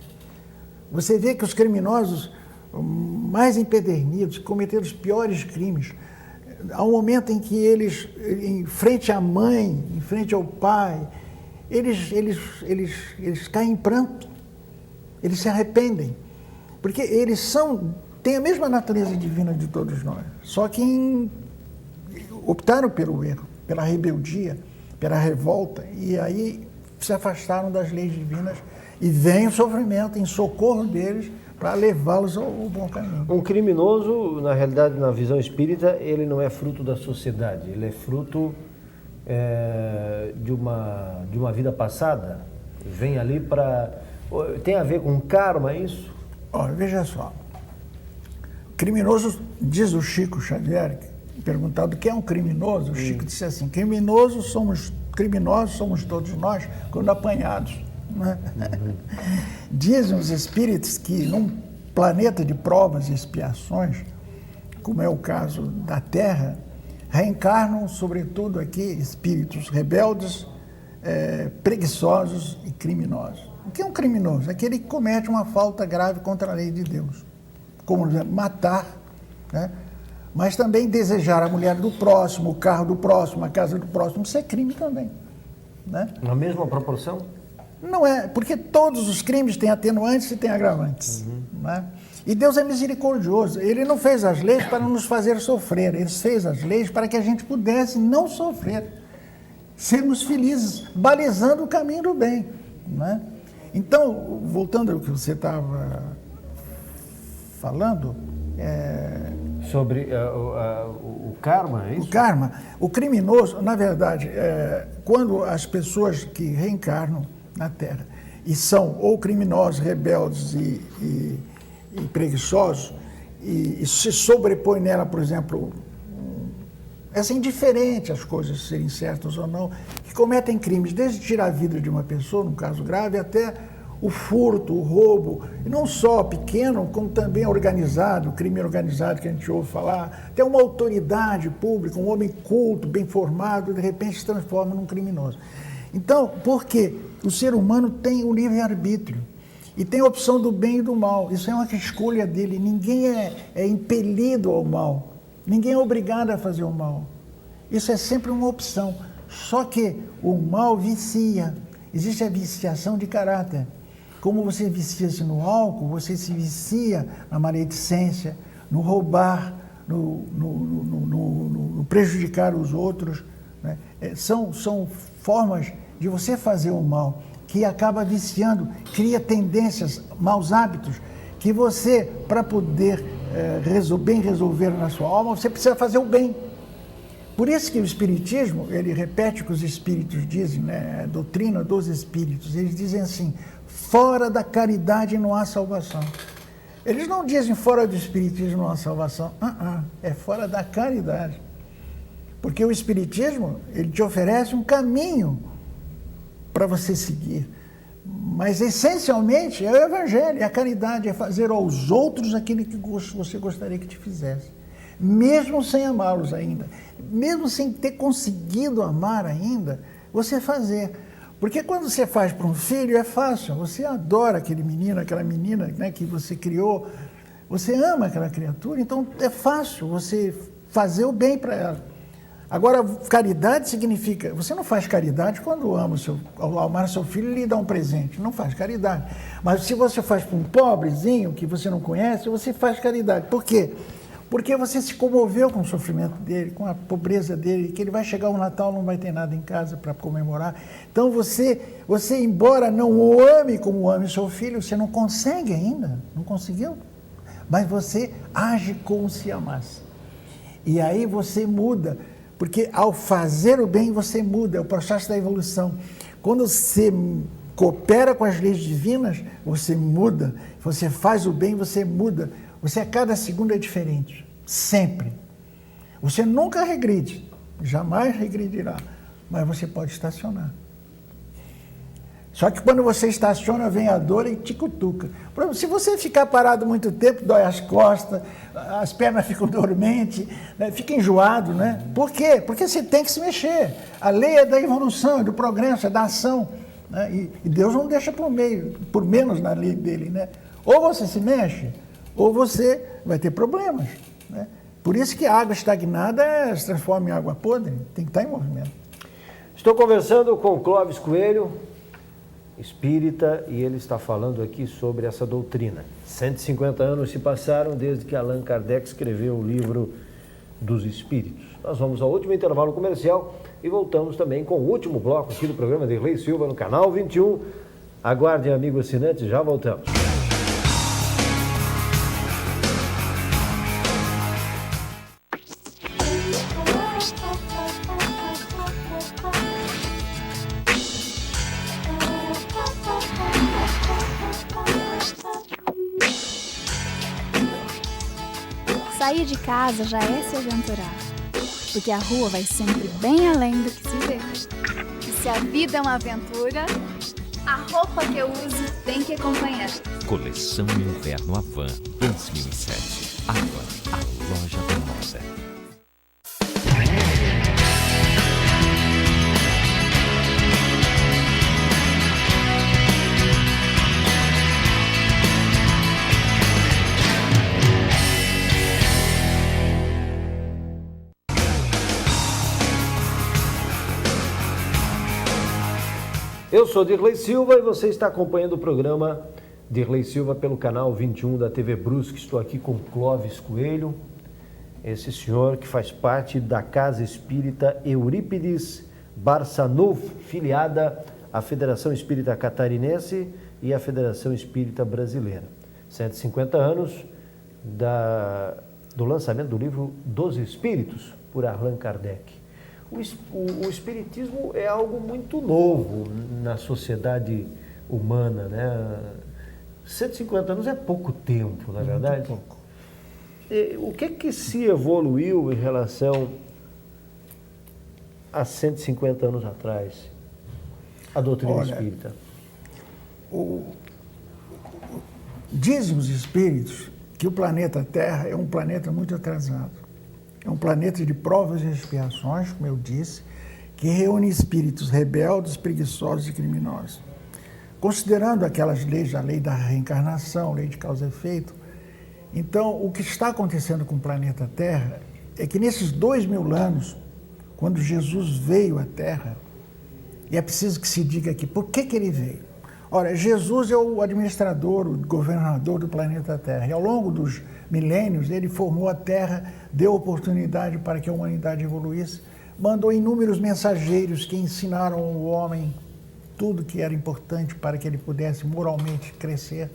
Você vê que os criminosos mais empedernidos, cometeram os piores crimes, há um momento em que eles, em frente à mãe, em frente ao pai, eles caem em pranto, eles se arrependem, porque eles têm a mesma natureza divina de todos nós, só que optaram pelo erro, pela rebeldia, pela revolta, e aí se afastaram das leis divinas, e vem o sofrimento em socorro deles para levá-los ao bom caminho. Um criminoso, na realidade, na visão espírita, ele não é fruto da sociedade, ele é fruto de uma vida passada, vem ali para... Tem a ver com karma, isso? Olha, veja só, criminoso, diz o Chico Xavier, perguntado o que é um criminoso, o Chico disse assim, criminosos somos todos nós quando apanhados, né? Dizem os espíritos que num planeta de provas e expiações, como é o caso da Terra, reencarnam sobretudo aqui espíritos rebeldes, preguiçosos e criminosos. O que é um criminoso? Aquele que comete uma falta grave contra a lei de Deus, como matar, né? Mas também desejar a mulher do próximo, o carro do próximo, a casa do próximo, isso é crime também, né? Na mesma proporção? Não é, porque todos os crimes têm atenuantes e têm agravantes, né? E Deus é misericordioso, Ele não fez as leis para nos fazer sofrer, Ele fez as leis para que a gente pudesse não sofrer, sermos felizes, balizando o caminho do bem, né? Então, voltando ao que você estava falando, sobre o karma, é isso? O karma, o criminoso, na verdade, quando as pessoas que reencarnam na Terra e são ou criminosos, rebeldes e preguiçosos, e se sobrepõe nela, por exemplo, essa indiferente às coisas serem certas ou não, que cometem crimes, desde tirar a vida de uma pessoa, num caso grave, até o furto, o roubo, e não só pequeno, como também organizado, o crime organizado que a gente ouve falar, até uma autoridade pública, um homem culto, bem formado, de repente se transforma num criminoso. Então, por quê? O ser humano tem o livre-arbítrio e tem a opção do bem e do mal. Isso é uma escolha dele. Ninguém é impelido ao mal. Ninguém é obrigado a fazer o mal. Isso é sempre uma opção. Só que o mal vicia. Existe a viciação de caráter. Como você vicia-se no álcool, você se vicia na maledicência, no roubar, no prejudicar os outros, né? São formas de você fazer o mal, que acaba viciando, cria tendências, maus hábitos, que você, para poder bem resolver na sua alma, você precisa fazer o bem. Por isso que o Espiritismo, ele repete o que os Espíritos dizem, né? A doutrina dos Espíritos, eles dizem assim, fora da caridade não há salvação. Eles não dizem fora do Espiritismo não há salvação, é fora da caridade. Porque o Espiritismo, ele te oferece um caminho para você seguir. Mas, essencialmente, é o Evangelho, é a caridade, é fazer aos outros aquilo que você gostaria que te fizesse. mesmo sem amá-los ainda, mesmo sem ter conseguido amar ainda, você fazer. Porque quando você faz para um filho é fácil, você adora aquele menino, aquela menina, né, que você criou, você ama aquela criatura, então é fácil você fazer o bem para ela. Agora, caridade significa, você não faz caridade quando ao amar seu filho e lhe dá um presente, não faz caridade. Mas se você faz para um pobrezinho que você não conhece, você faz caridade. Por quê? Porque você se comoveu com o sofrimento dele, com a pobreza dele, que ele vai chegar o Natal, não vai ter nada em casa para comemorar. Então você, embora não o ame como ame seu filho, você não consegue ainda, não conseguiu, mas você age como se amasse. E aí você muda, porque ao fazer o bem você muda, é o processo da evolução. Quando você coopera com as leis divinas, você muda, você faz o bem, você muda. Você a cada segundo é diferente, sempre. Você nunca regride, jamais regredirá, mas você pode estacionar. Só que quando você estaciona, vem a dor e te cutuca. Por exemplo, se você ficar parado muito tempo, dói as costas, as pernas ficam dormentes, né? Fica enjoado, né? Por quê? Porque você tem que se mexer. A lei é da evolução, é do progresso, é da ação, né? E Deus não deixa por menos na lei dele, né? Ou você se mexe, ou você vai ter problemas, né? Por isso que a água estagnada se transforma em água podre, tem que estar em movimento. Estou conversando com Clóvis Coelho, espírita, e ele está falando aqui sobre essa doutrina. 150 anos se passaram desde que Allan Kardec escreveu o livro dos Espíritos. Nós vamos ao último intervalo comercial e voltamos também com o último bloco aqui do programa Derlei Silva no canal 21. Aguardem, amigo assinante, já voltamos. Sair de casa já é se aventurar, porque a rua vai sempre bem além do que se vê. E se a vida é uma aventura, a roupa que eu uso tem que acompanhar. Coleção Inverno Havan 2007. Havan, a loja da moda. Eu sou Derlei Silva e você está acompanhando o programa Derlei Silva pelo canal 21 da TV Brusque. Estou aqui com Clóvis Coelho, esse senhor que faz parte da Casa Espírita Eurípides Barçanufo, filiada à Federação Espírita Catarinense e à Federação Espírita Brasileira. 150 anos do lançamento do livro dos Espíritos, por Allan Kardec. O espiritismo é algo muito novo na sociedade humana, né? 150 anos é pouco tempo, na verdade. Muito pouco. O que se evoluiu em relação a 150 anos atrás, a doutrina espírita? Dizem os espíritos que o planeta Terra é um planeta muito atrasado. É um planeta de provas e expiações, como eu disse, que reúne espíritos rebeldes, preguiçosos e criminosos. Considerando aquelas leis, a lei da reencarnação, a lei de causa e efeito, então o que está acontecendo com o planeta Terra é que nesses 2000 anos, quando Jesus veio à Terra, e é preciso que se diga aqui, por que ele veio? Ora, Jesus é o administrador, o governador do planeta Terra, e ao longo dos milênios ele formou a Terra, deu oportunidade para que a humanidade evoluísse, mandou inúmeros mensageiros que ensinaram ao homem tudo que era importante para que ele pudesse moralmente crescer.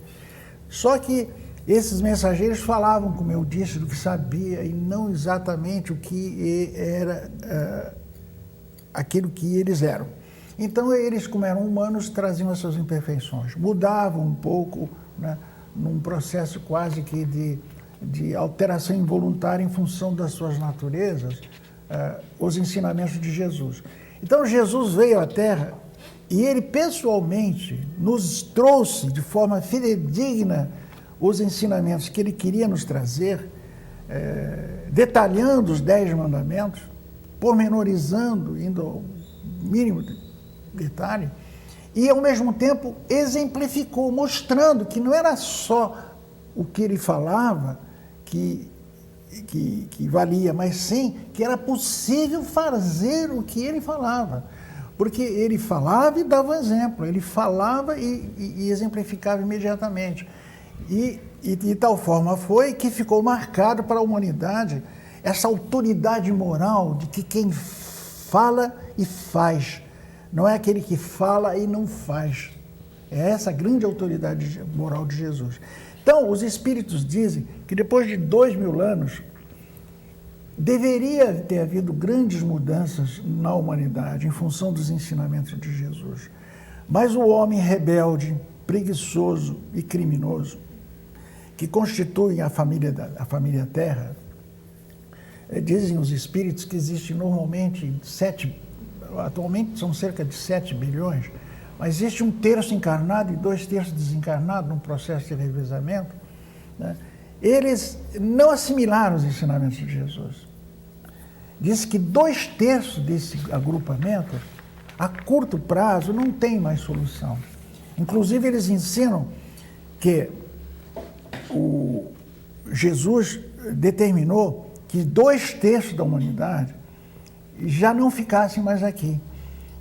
Só que esses mensageiros falavam, como eu disse, do que sabia e não exatamente o que era aquilo que eles eram. Então eles, como eram humanos, traziam as suas imperfeições, mudavam um pouco, né, num processo quase que de alteração involuntária em função das suas naturezas, os ensinamentos de Jesus. Então Jesus veio à Terra e ele pessoalmente nos trouxe de forma fidedigna os ensinamentos que ele queria nos trazer, detalhando os 10 mandamentos, pormenorizando, indo ao mínimo detalhe, e ao mesmo tempo exemplificou, mostrando que não era só o que ele falava que valia, mas sim que era possível fazer o que ele falava. Porque ele falava e dava exemplo, ele falava e exemplificava imediatamente. E de tal forma foi que ficou marcado para a humanidade essa autoridade moral de que quem fala e faz, não é aquele que fala e não faz. É essa grande autoridade moral de Jesus. Então, os espíritos dizem que depois de 2000 anos, deveria ter havido grandes mudanças na humanidade em função dos ensinamentos de Jesus. Mas o homem rebelde, preguiçoso e criminoso, que constituem a família Terra, dizem os espíritos que existem normalmente atualmente são cerca de 7 bilhões, mas existe 1/3 encarnado e 2/3 desencarnado num processo de revezamento, né? Eles não assimilaram os ensinamentos de Jesus. Diz que 2/3 desse agrupamento, a curto prazo, não tem mais solução. Inclusive, eles ensinam que Jesus determinou que 2/3 da humanidade já não ficassem mais aqui.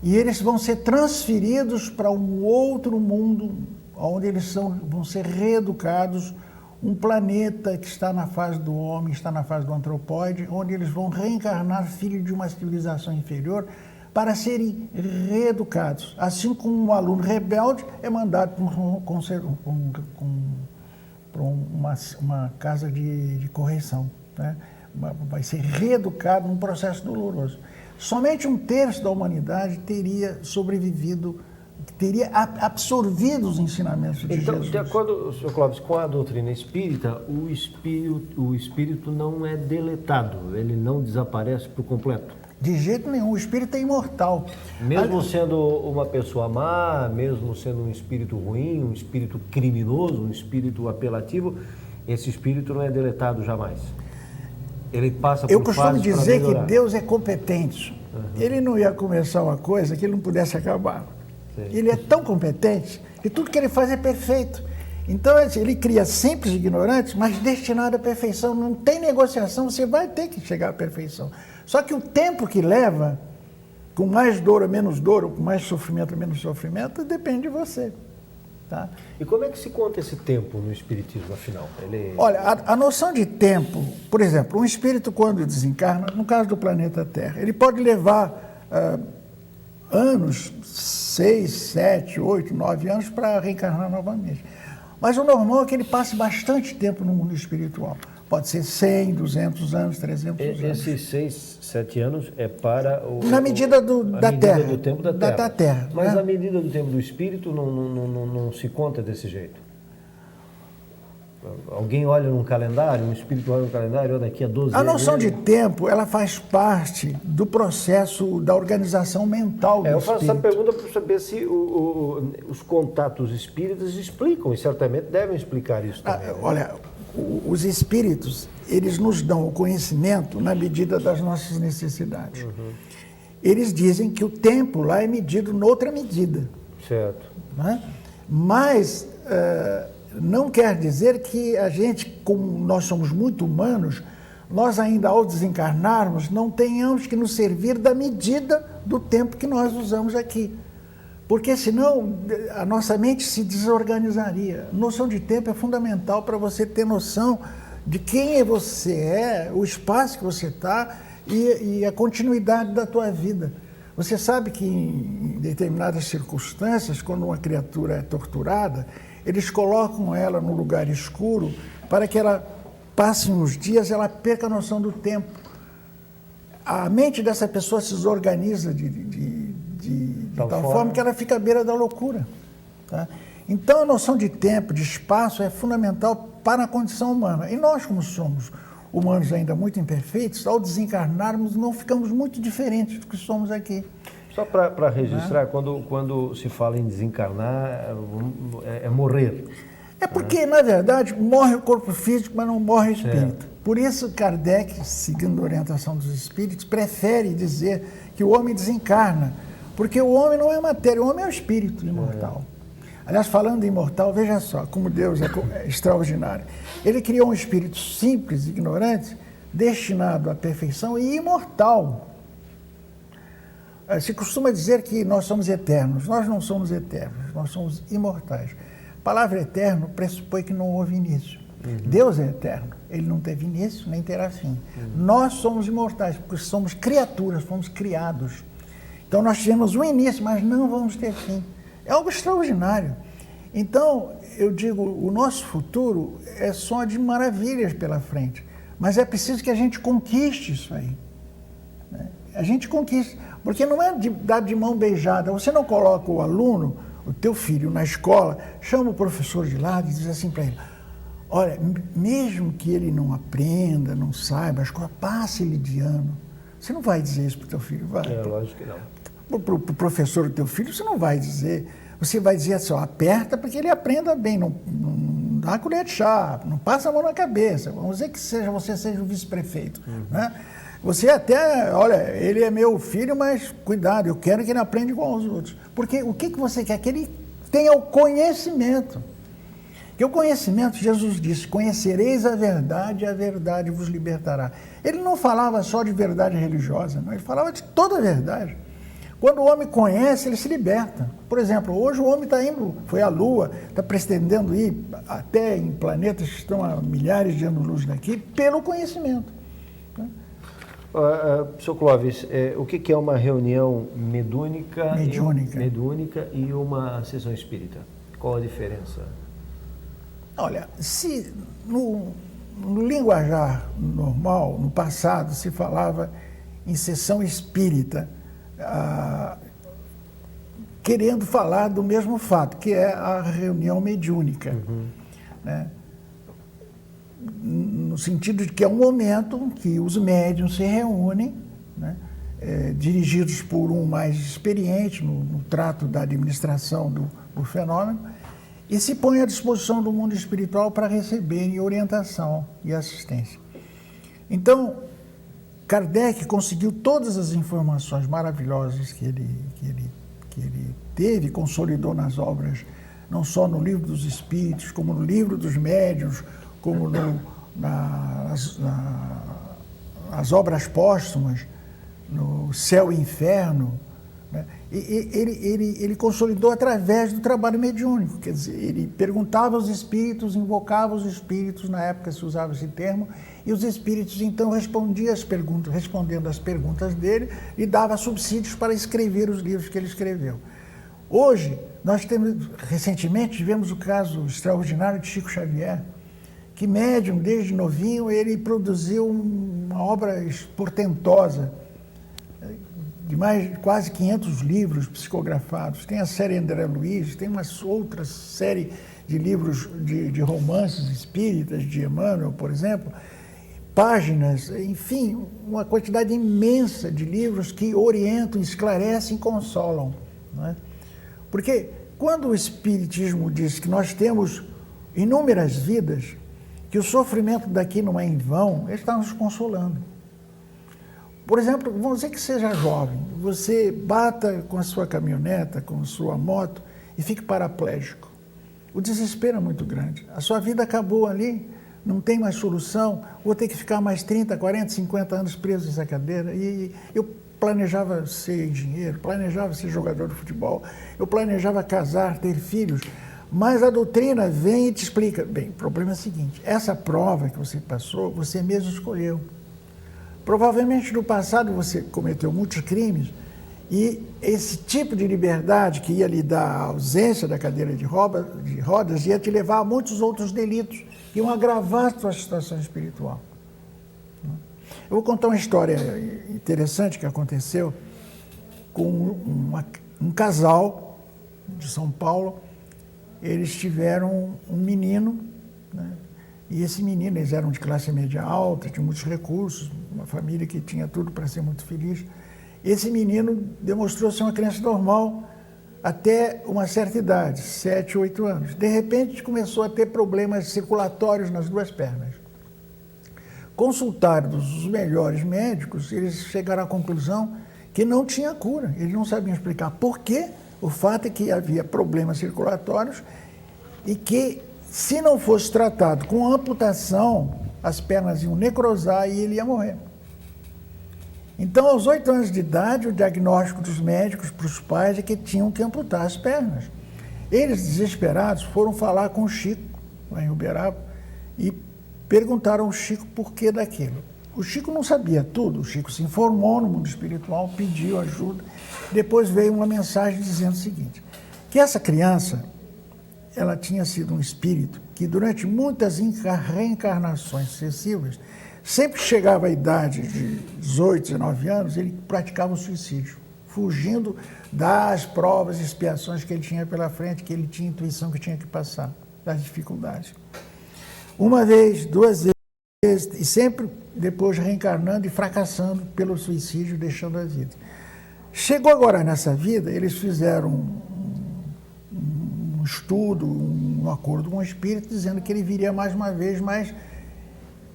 E eles vão ser transferidos para um outro mundo, onde eles vão ser reeducados, um planeta que está na fase do homem, está na fase do antropóide, onde eles vão reencarnar filhos de uma civilização inferior para serem reeducados. Assim como um aluno rebelde é mandado para uma casa de correção, né? Vai ser reeducado num processo doloroso. Somente 1/3 da humanidade teria sobrevivido, teria absorvido os ensinamentos de Jesus. Então, de acordo, Sr. Clóvis, com a doutrina espírita, o espírito não é deletado, ele não desaparece por completo. De jeito nenhum, o espírito é imortal. Mesmo sendo uma pessoa má, mesmo sendo um espírito ruim, um espírito criminoso, um espírito apelativo, esse espírito não é deletado jamais. Ele passa por Eu costumo dizer que melhorar. Deus é competente. Ele não ia começar uma coisa que ele não pudesse acabar. Sim. Ele é tão competente que tudo que ele faz é perfeito. Então, ele cria simples ignorantes, mas destinado à perfeição. Não tem negociação, você vai ter que chegar à perfeição. Só que o tempo que leva, com mais dor ou menos dor, ou com mais sofrimento ou menos sofrimento, depende de você. Tá? E como é que se conta esse tempo no espiritismo, afinal? Olha, a noção de tempo, por exemplo, um espírito quando desencarna, no caso do planeta Terra, ele pode levar anos, 6, 7, 8, 9 anos para reencarnar novamente. Mas o normal é que ele passe bastante tempo no mundo espiritual. Pode ser 100, 200 anos, 300 anos. Esses 6, 7 anos é para na medida da Terra. do tempo da Terra. Da Terra. Mas né? a medida do tempo do espírito não se conta desse jeito. Alguém olha num calendário, um espírito olha no calendário, olha daqui a 12 anos. A noção de tempo, ela faz parte do processo da organização mental do Eu faço espírito. essa pergunta para saber se os contatos espíritas explicam, e certamente devem explicar isso também. Olha, os espíritos, eles nos dão o conhecimento na medida das nossas necessidades. Eles dizem que o tempo lá é medido noutra medida. Certo. Né? Mas não quer dizer que a gente, como nós somos muito humanos, nós ainda ao desencarnarmos não tenhamos que nos servir da medida do tempo que nós usamos aqui. Porque senão a nossa mente se desorganizaria. A noção de tempo é fundamental para você ter noção de quem você é, o espaço que você está e a continuidade da tua vida. Você sabe que em determinadas circunstâncias, quando uma criatura é torturada, eles colocam ela num lugar escuro para que ela passe uns dias, ela perca a noção do tempo. A mente dessa pessoa se desorganiza de tal forma que ela fica à beira da loucura. Tá? Então, a noção de tempo, de espaço, é fundamental para a condição humana. E nós, como somos humanos ainda muito imperfeitos, ao desencarnarmos, não ficamos muito diferentes do que somos aqui. Só para registrar, quando se fala em desencarnar, é morrer. É porque, na verdade, morre o corpo físico, mas não morre o espírito. Por isso, Kardec, seguindo a orientação dos espíritos, prefere dizer que o homem desencarna, porque o homem não é matéria, o homem é o espírito imortal. Aliás, falando de imortal, veja só como Deus é extraordinário. Ele criou um espírito simples, ignorante, destinado à perfeição e imortal. Se costuma dizer que nós somos eternos. Nós não somos eternos, nós somos imortais. A palavra eterno pressupõe que não houve início. Deus é eterno, ele não teve início nem terá fim. Nós somos imortais, porque somos criaturas, fomos criados. Então nós tivemos um início, mas não vamos ter fim. É algo extraordinário. Então, eu digo, o nosso futuro é só de maravilhas pela frente. Mas é preciso que a gente conquiste isso aí. Né? A gente conquiste. Porque não é dar de mão beijada. Você não coloca o aluno, o teu filho, na escola, chama o professor de lado e diz assim para ele: olha, mesmo que ele não aprenda, não saiba, a escola passe-lhe de ano. Você não vai dizer isso para o teu filho, vai? É, lógico que não. Para o professor do teu filho, você não vai dizer. Você vai dizer assim, ó, aperta para que ele aprenda bem, não dá colher de chá, não passa a mão na cabeça. Vamos dizer que você seja o vice-prefeito, né? Você até, olha, ele é meu filho, mas cuidado, eu quero que ele aprenda igual aos outros. Porque o que você quer? Que ele tenha o conhecimento. Porque o conhecimento, Jesus disse, conhecereis a verdade vos libertará. Ele não falava só de verdade religiosa, não, ele falava de toda a verdade. Quando o homem conhece, ele se liberta. Por exemplo, hoje o homem está indo, foi à Lua, está pretendendo ir até em planetas que estão a milhares de anos-luz daqui, pelo conhecimento. Sr. Clóvis, o que é uma reunião mediúnica e uma sessão espírita? Qual a diferença? Olha, se no linguajar normal, no passado, se falava em sessão espírita, querendo falar do mesmo fato, que é a reunião mediúnica. Né? No sentido de que é um momento que os médiuns se reúnem, né? Dirigidos por um mais experiente no trato da administração do fenômeno, e se põem à disposição do mundo espiritual para receberem orientação e assistência. Então, Kardec conseguiu todas as informações maravilhosas que ele teve, consolidou nas obras, não só no Livro dos Espíritos, como no Livro dos Médiuns, como nas obras póstumas, no Céu e Inferno. Né? Ele consolidou através do trabalho mediúnico, quer dizer, ele perguntava aos espíritos, invocava os espíritos, na época se usava esse termo, e os espíritos então respondiam as perguntas, respondendo às perguntas dele, e dava subsídios para escrever os livros que ele escreveu. Hoje, nós recentemente tivemos o caso extraordinário de Chico Xavier, que médium, desde novinho, ele produziu uma obra portentosa, de quase 500 livros psicografados. Tem a série André Luiz, tem uma outra série de livros de romances espíritas, de Emmanuel, por exemplo, páginas, enfim, uma quantidade imensa de livros que orientam, esclarecem e consolam. Não é? Porque quando o Espiritismo diz que nós temos inúmeras vidas, que o sofrimento daqui não é em vão, ele está nos consolando. Por exemplo, vamos dizer que seja jovem, você bata com a sua caminhoneta, com a sua moto e fique paraplégico. O desespero é muito grande. A sua vida acabou ali, não tem mais solução, vou ter que ficar mais 30, 40, 50 anos preso nessa cadeira. E eu planejava ser engenheiro, planejava ser jogador de futebol, eu planejava casar, ter filhos. Mas a doutrina vem e te explica. Bem, o problema é o seguinte, essa prova que você passou, você mesmo escolheu. Provavelmente no passado você cometeu muitos crimes e esse tipo de liberdade que ia lhe dar a ausência da cadeira de rodas ia te levar a muitos outros delitos que iam agravar a sua situação espiritual. Eu vou contar uma história interessante que aconteceu com um casal de São Paulo. Eles tiveram um menino, né? E esse menino, eles eram de classe média alta, tinham muitos recursos, uma família que tinha tudo para ser muito feliz. Esse menino demonstrou ser uma criança normal, até uma certa idade, 7, 8 anos. De repente, começou a ter problemas circulatórios nas duas pernas. Consultados os melhores médicos, eles chegaram à conclusão que não tinha cura. Eles não sabiam explicar por quê. O fato é que havia problemas circulatórios e que, se não fosse tratado com amputação, as pernas iam necrosar e ele ia morrer. Então, aos 8 anos de idade, o diagnóstico dos médicos para os pais é que tinham que amputar as pernas. Eles, desesperados, foram falar com o Chico, lá em Uberaba, e perguntaram ao Chico por que daquilo. O Chico não sabia tudo, o Chico se informou no mundo espiritual, pediu ajuda. Depois veio uma mensagem dizendo o seguinte, que essa criança, ela tinha sido um espírito que durante muitas reencarnações sucessivas, sempre que chegava à idade de 18, 19 anos, ele praticava o suicídio, fugindo das provas e expiações que ele tinha pela frente, que ele tinha intuição que tinha que passar, das dificuldades. Uma vez, 2 vezes, e sempre depois reencarnando e fracassando pelo suicídio, deixando a vida. Chegou agora nessa vida, eles fizeram um estudo, um acordo com o espírito, dizendo que ele viria mais uma vez, mas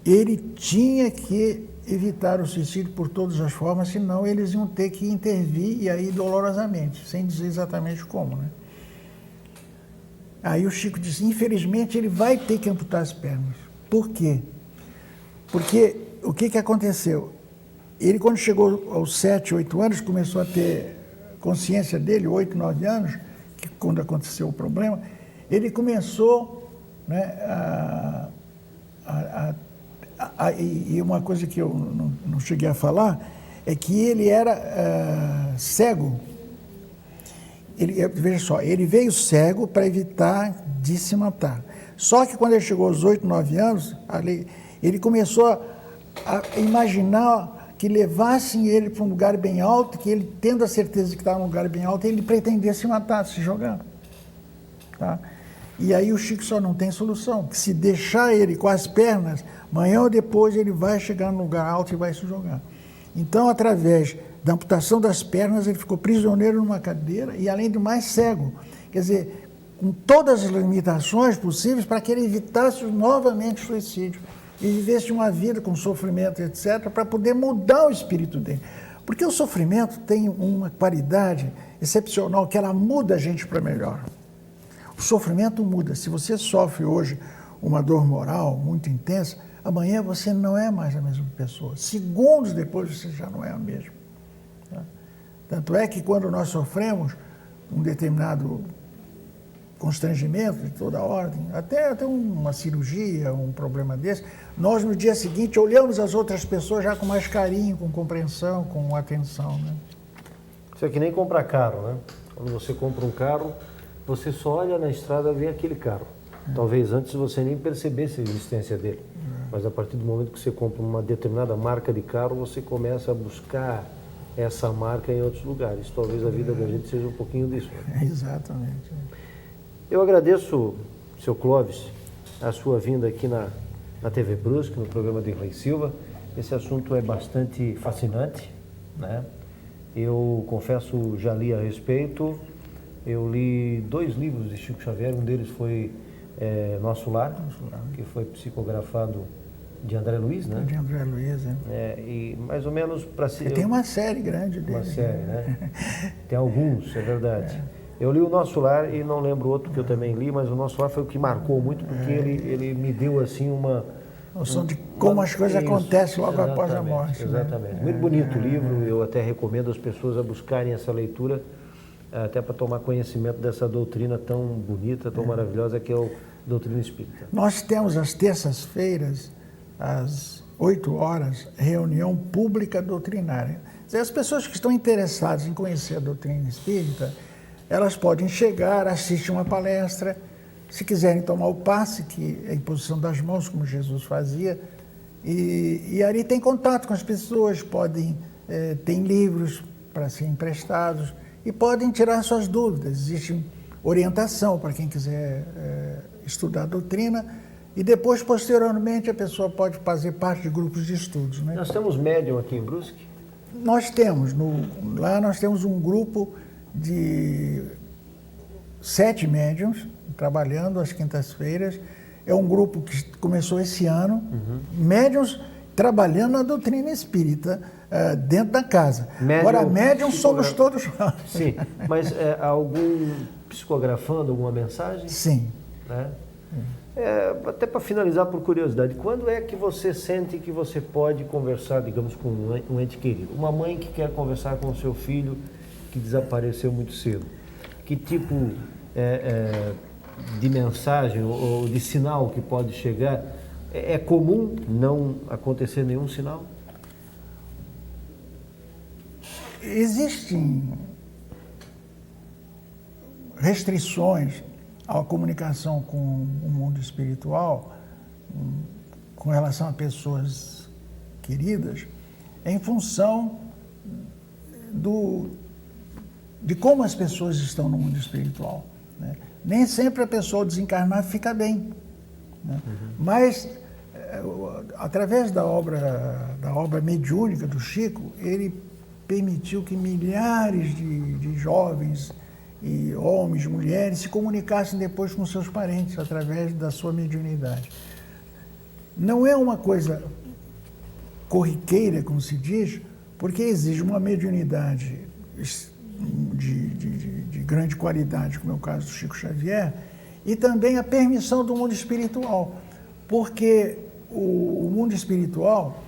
ele tinha que evitar o suicídio por todas as formas, senão eles iam ter que intervir, e aí dolorosamente, sem dizer exatamente como, né? Aí o Chico disse, infelizmente ele vai ter que amputar as pernas. Por quê? Porque o que aconteceu? Ele, quando chegou aos 7, 8 anos, começou a ter consciência dele, 8, 9 anos, que quando aconteceu o problema, ele começou, né, e uma coisa que eu não cheguei a falar, é que ele era cego. Veja só, ele veio cego para evitar de se matar. Só que quando ele chegou aos 8, 9 anos, ele começou a imaginar que levassem ele para um lugar bem alto, que ele, tendo a certeza de que estava num lugar bem alto, ele pretendia se matar, se jogar. Tá? E aí o Chico só não tem solução, que se deixar ele com as pernas, amanhã ou depois ele vai chegar num lugar alto e vai se jogar. Então, através da amputação das pernas, ele ficou prisioneiro numa cadeira e, além do mais, cego. Quer dizer, com todas as limitações possíveis para que ele evitasse novamente o suicídio e vivesse uma vida com sofrimento, etc., para poder mudar o espírito dele. Porque o sofrimento tem uma qualidade excepcional, que ela muda a gente para melhor. O sofrimento muda. Se você sofre hoje uma dor moral muito intensa, amanhã você não é mais a mesma pessoa. Segundos depois você já não é a mesma. Tá? Tanto é que quando nós sofremos um determinado constrangimento de toda ordem, até uma cirurgia, um problema desse, nós no dia seguinte olhamos as outras pessoas já com mais carinho, com compreensão, com atenção. Né? Isso é que nem comprar carro, né? Quando você compra um carro, você só olha na estrada e vê aquele carro. Talvez antes você nem percebesse a existência dele. Mas a partir do momento que você compra uma determinada marca de carro, você começa a buscar essa marca em outros lugares. Talvez a vida da gente seja um pouquinho disso. Né? Exatamente. Eu agradeço, seu Clóvis, a sua vinda aqui na TV Brusque, no programa de Rui Silva. Esse assunto é bastante fascinante, né? Eu confesso, já li a respeito. Eu li 2 livros de Chico Xavier, um deles foi Nosso Lar, que foi psicografado de André Luiz, né? De André Luiz, e mais ou menos para si. Tem uma série grande dele. Uma série, né? Tem alguns, é verdade. Eu li o Nosso Lar e não lembro outro que eu também li, mas o Nosso Lar foi o que marcou muito, porque ele me deu assim uma noção de como as coisas acontecem logo após a morte. Exatamente. Né? Muito bonito o livro, eu até recomendo às pessoas a buscarem essa leitura, até para tomar conhecimento dessa doutrina tão bonita, tão maravilhosa que é a doutrina espírita. Nós temos às terças-feiras, às 8 horas, reunião pública doutrinária. As pessoas que estão interessadas em conhecer a doutrina espírita, elas podem chegar, assistir uma palestra, se quiserem tomar o passe, que é a imposição das mãos, como Jesus fazia, e ali tem contato com as pessoas, tem livros para serem emprestados, e podem tirar suas dúvidas. Existe orientação para quem quiser estudar a doutrina, e depois, posteriormente, a pessoa pode fazer parte de grupos de estudos. Né? Nós temos médium aqui em Brusque? Nós temos. Lá nós temos um grupo de 7 médiums trabalhando às quintas-feiras. É um grupo que começou esse ano, médiums trabalhando na doutrina espírita, dentro da casa. Agora, médiums somos todos nós. Sim, mas algum psicografando alguma mensagem? Sim. Né? Até para finalizar, por curiosidade, quando é que você sente que você pode conversar, digamos, com um ente querido? Uma mãe que quer conversar com o seu filho que desapareceu muito cedo. Que tipo de mensagem ou de sinal que pode chegar? É comum não acontecer nenhum sinal? Existem restrições à comunicação com o mundo espiritual, com relação a pessoas queridas, em função de como as pessoas estão no mundo espiritual, né? Nem sempre a pessoa ao desencarnar fica bem, né? Mas, através da obra mediúnica do Chico, ele permitiu que milhares de jovens e homens, mulheres, se comunicassem depois com seus parentes através da sua mediunidade. Não é uma coisa corriqueira, como se diz, porque exige uma mediunidade de grande qualidade, como é o caso do Chico Xavier, e também a permissão do mundo espiritual, porque o mundo espiritual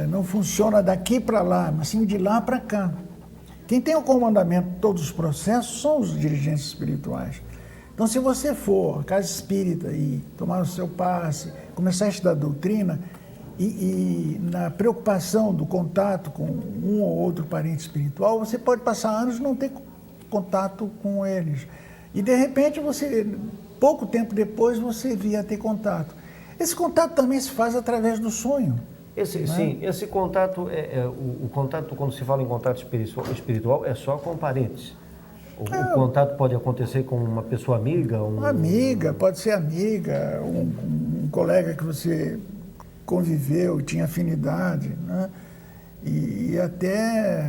não funciona daqui para lá, mas sim de lá para cá. Quem tem o comandamento de todos os processos são os dirigentes espirituais. Então, se você for à casa espírita e tomar o seu passe, começar a estudar a doutrina, e na preocupação do contato com um ou outro parente espiritual, você pode passar anos e não ter contato com eles. E, de repente, pouco tempo depois, você via ter contato. Esse contato também se faz através do sonho. Sim, esse contato, o contato, quando se fala em contato espiritual, é só com parentes. O contato pode acontecer com uma pessoa amiga? Amiga, pode ser amiga, um colega que você conviveu, tinha afinidade, né? E até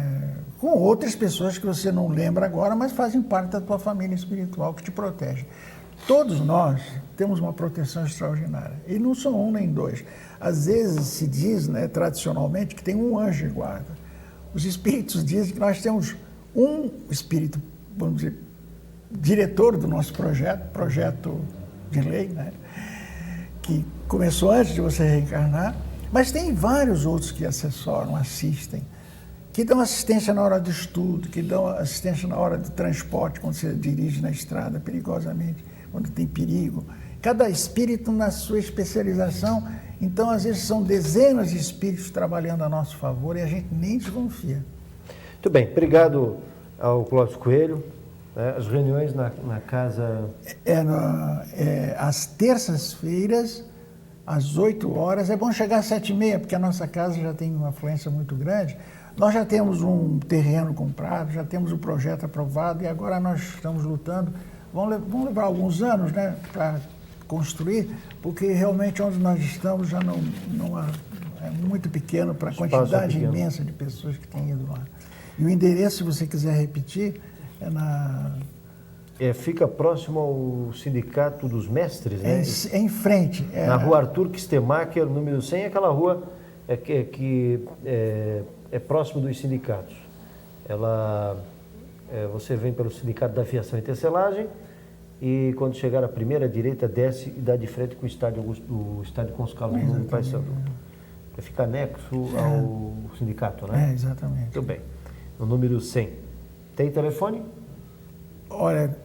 com outras pessoas que você não lembra agora, mas fazem parte da tua família espiritual, que te protege. Todos nós temos uma proteção extraordinária, e não são um nem dois. Às vezes se diz, né, tradicionalmente, que tem um anjo de guarda. Os espíritos dizem que nós temos um espírito, vamos dizer, diretor do nosso projeto de lei, né, que começou antes de você reencarnar, mas tem vários outros que assessoram, assistem, que dão assistência na hora do estudo, que dão assistência na hora do transporte, quando você dirige na estrada perigosamente, quando tem perigo. Cada espírito na sua especialização. Então, às vezes, são dezenas de espíritos trabalhando a nosso favor e a gente nem desconfia. Muito bem, obrigado ao Clóvis Coelho. As reuniões na casa... às terças-feiras, às 8 horas. É bom chegar às 7h30, porque a nossa casa já tem uma afluência muito grande. Nós já temos um terreno comprado, já temos o projeto aprovado e agora nós estamos lutando. Vão levar alguns anos, né, para construir, porque realmente onde nós estamos já não é muito pequeno para a quantidade imensa de pessoas que têm ido lá. E o endereço, se você quiser repetir, fica próximo ao Sindicato dos Mestres, né? É em frente. Na rua Arthur Kistemacher, número 100, aquela rua que é próximo dos sindicatos. Você vem pelo Sindicato da Aviação e Tecelagem e quando chegar à primeira direita, desce e dá de frente com o estádio Consul do Paissandu. Fica anexo ao sindicato, né? Exatamente. Muito bem. No número 100. Tem telefone? Olha,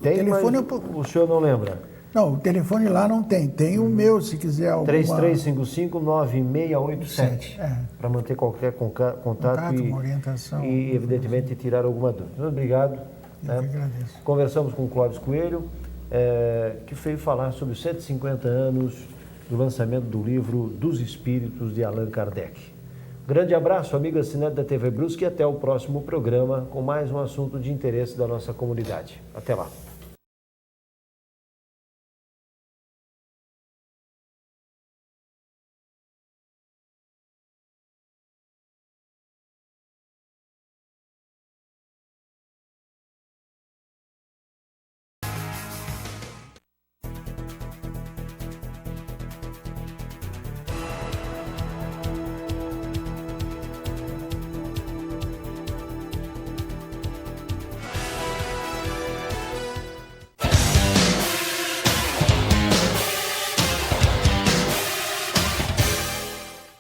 tem, telefone mas o senhor não lembra? Não, o telefone lá não tem. Tem o meu, se quiser alguma... 3355-9687. Para manter qualquer contato uma orientação. E, evidentemente, tirar alguma dúvida. Muito obrigado. Eu que agradeço. Conversamos com o Clóvis Coelho, que veio falar sobre os 150 anos do lançamento do livro Dos Espíritos de Allan Kardec. Grande abraço, amigo assinante da TV Brusque, e até o próximo programa com mais um assunto de interesse da nossa comunidade. Até lá.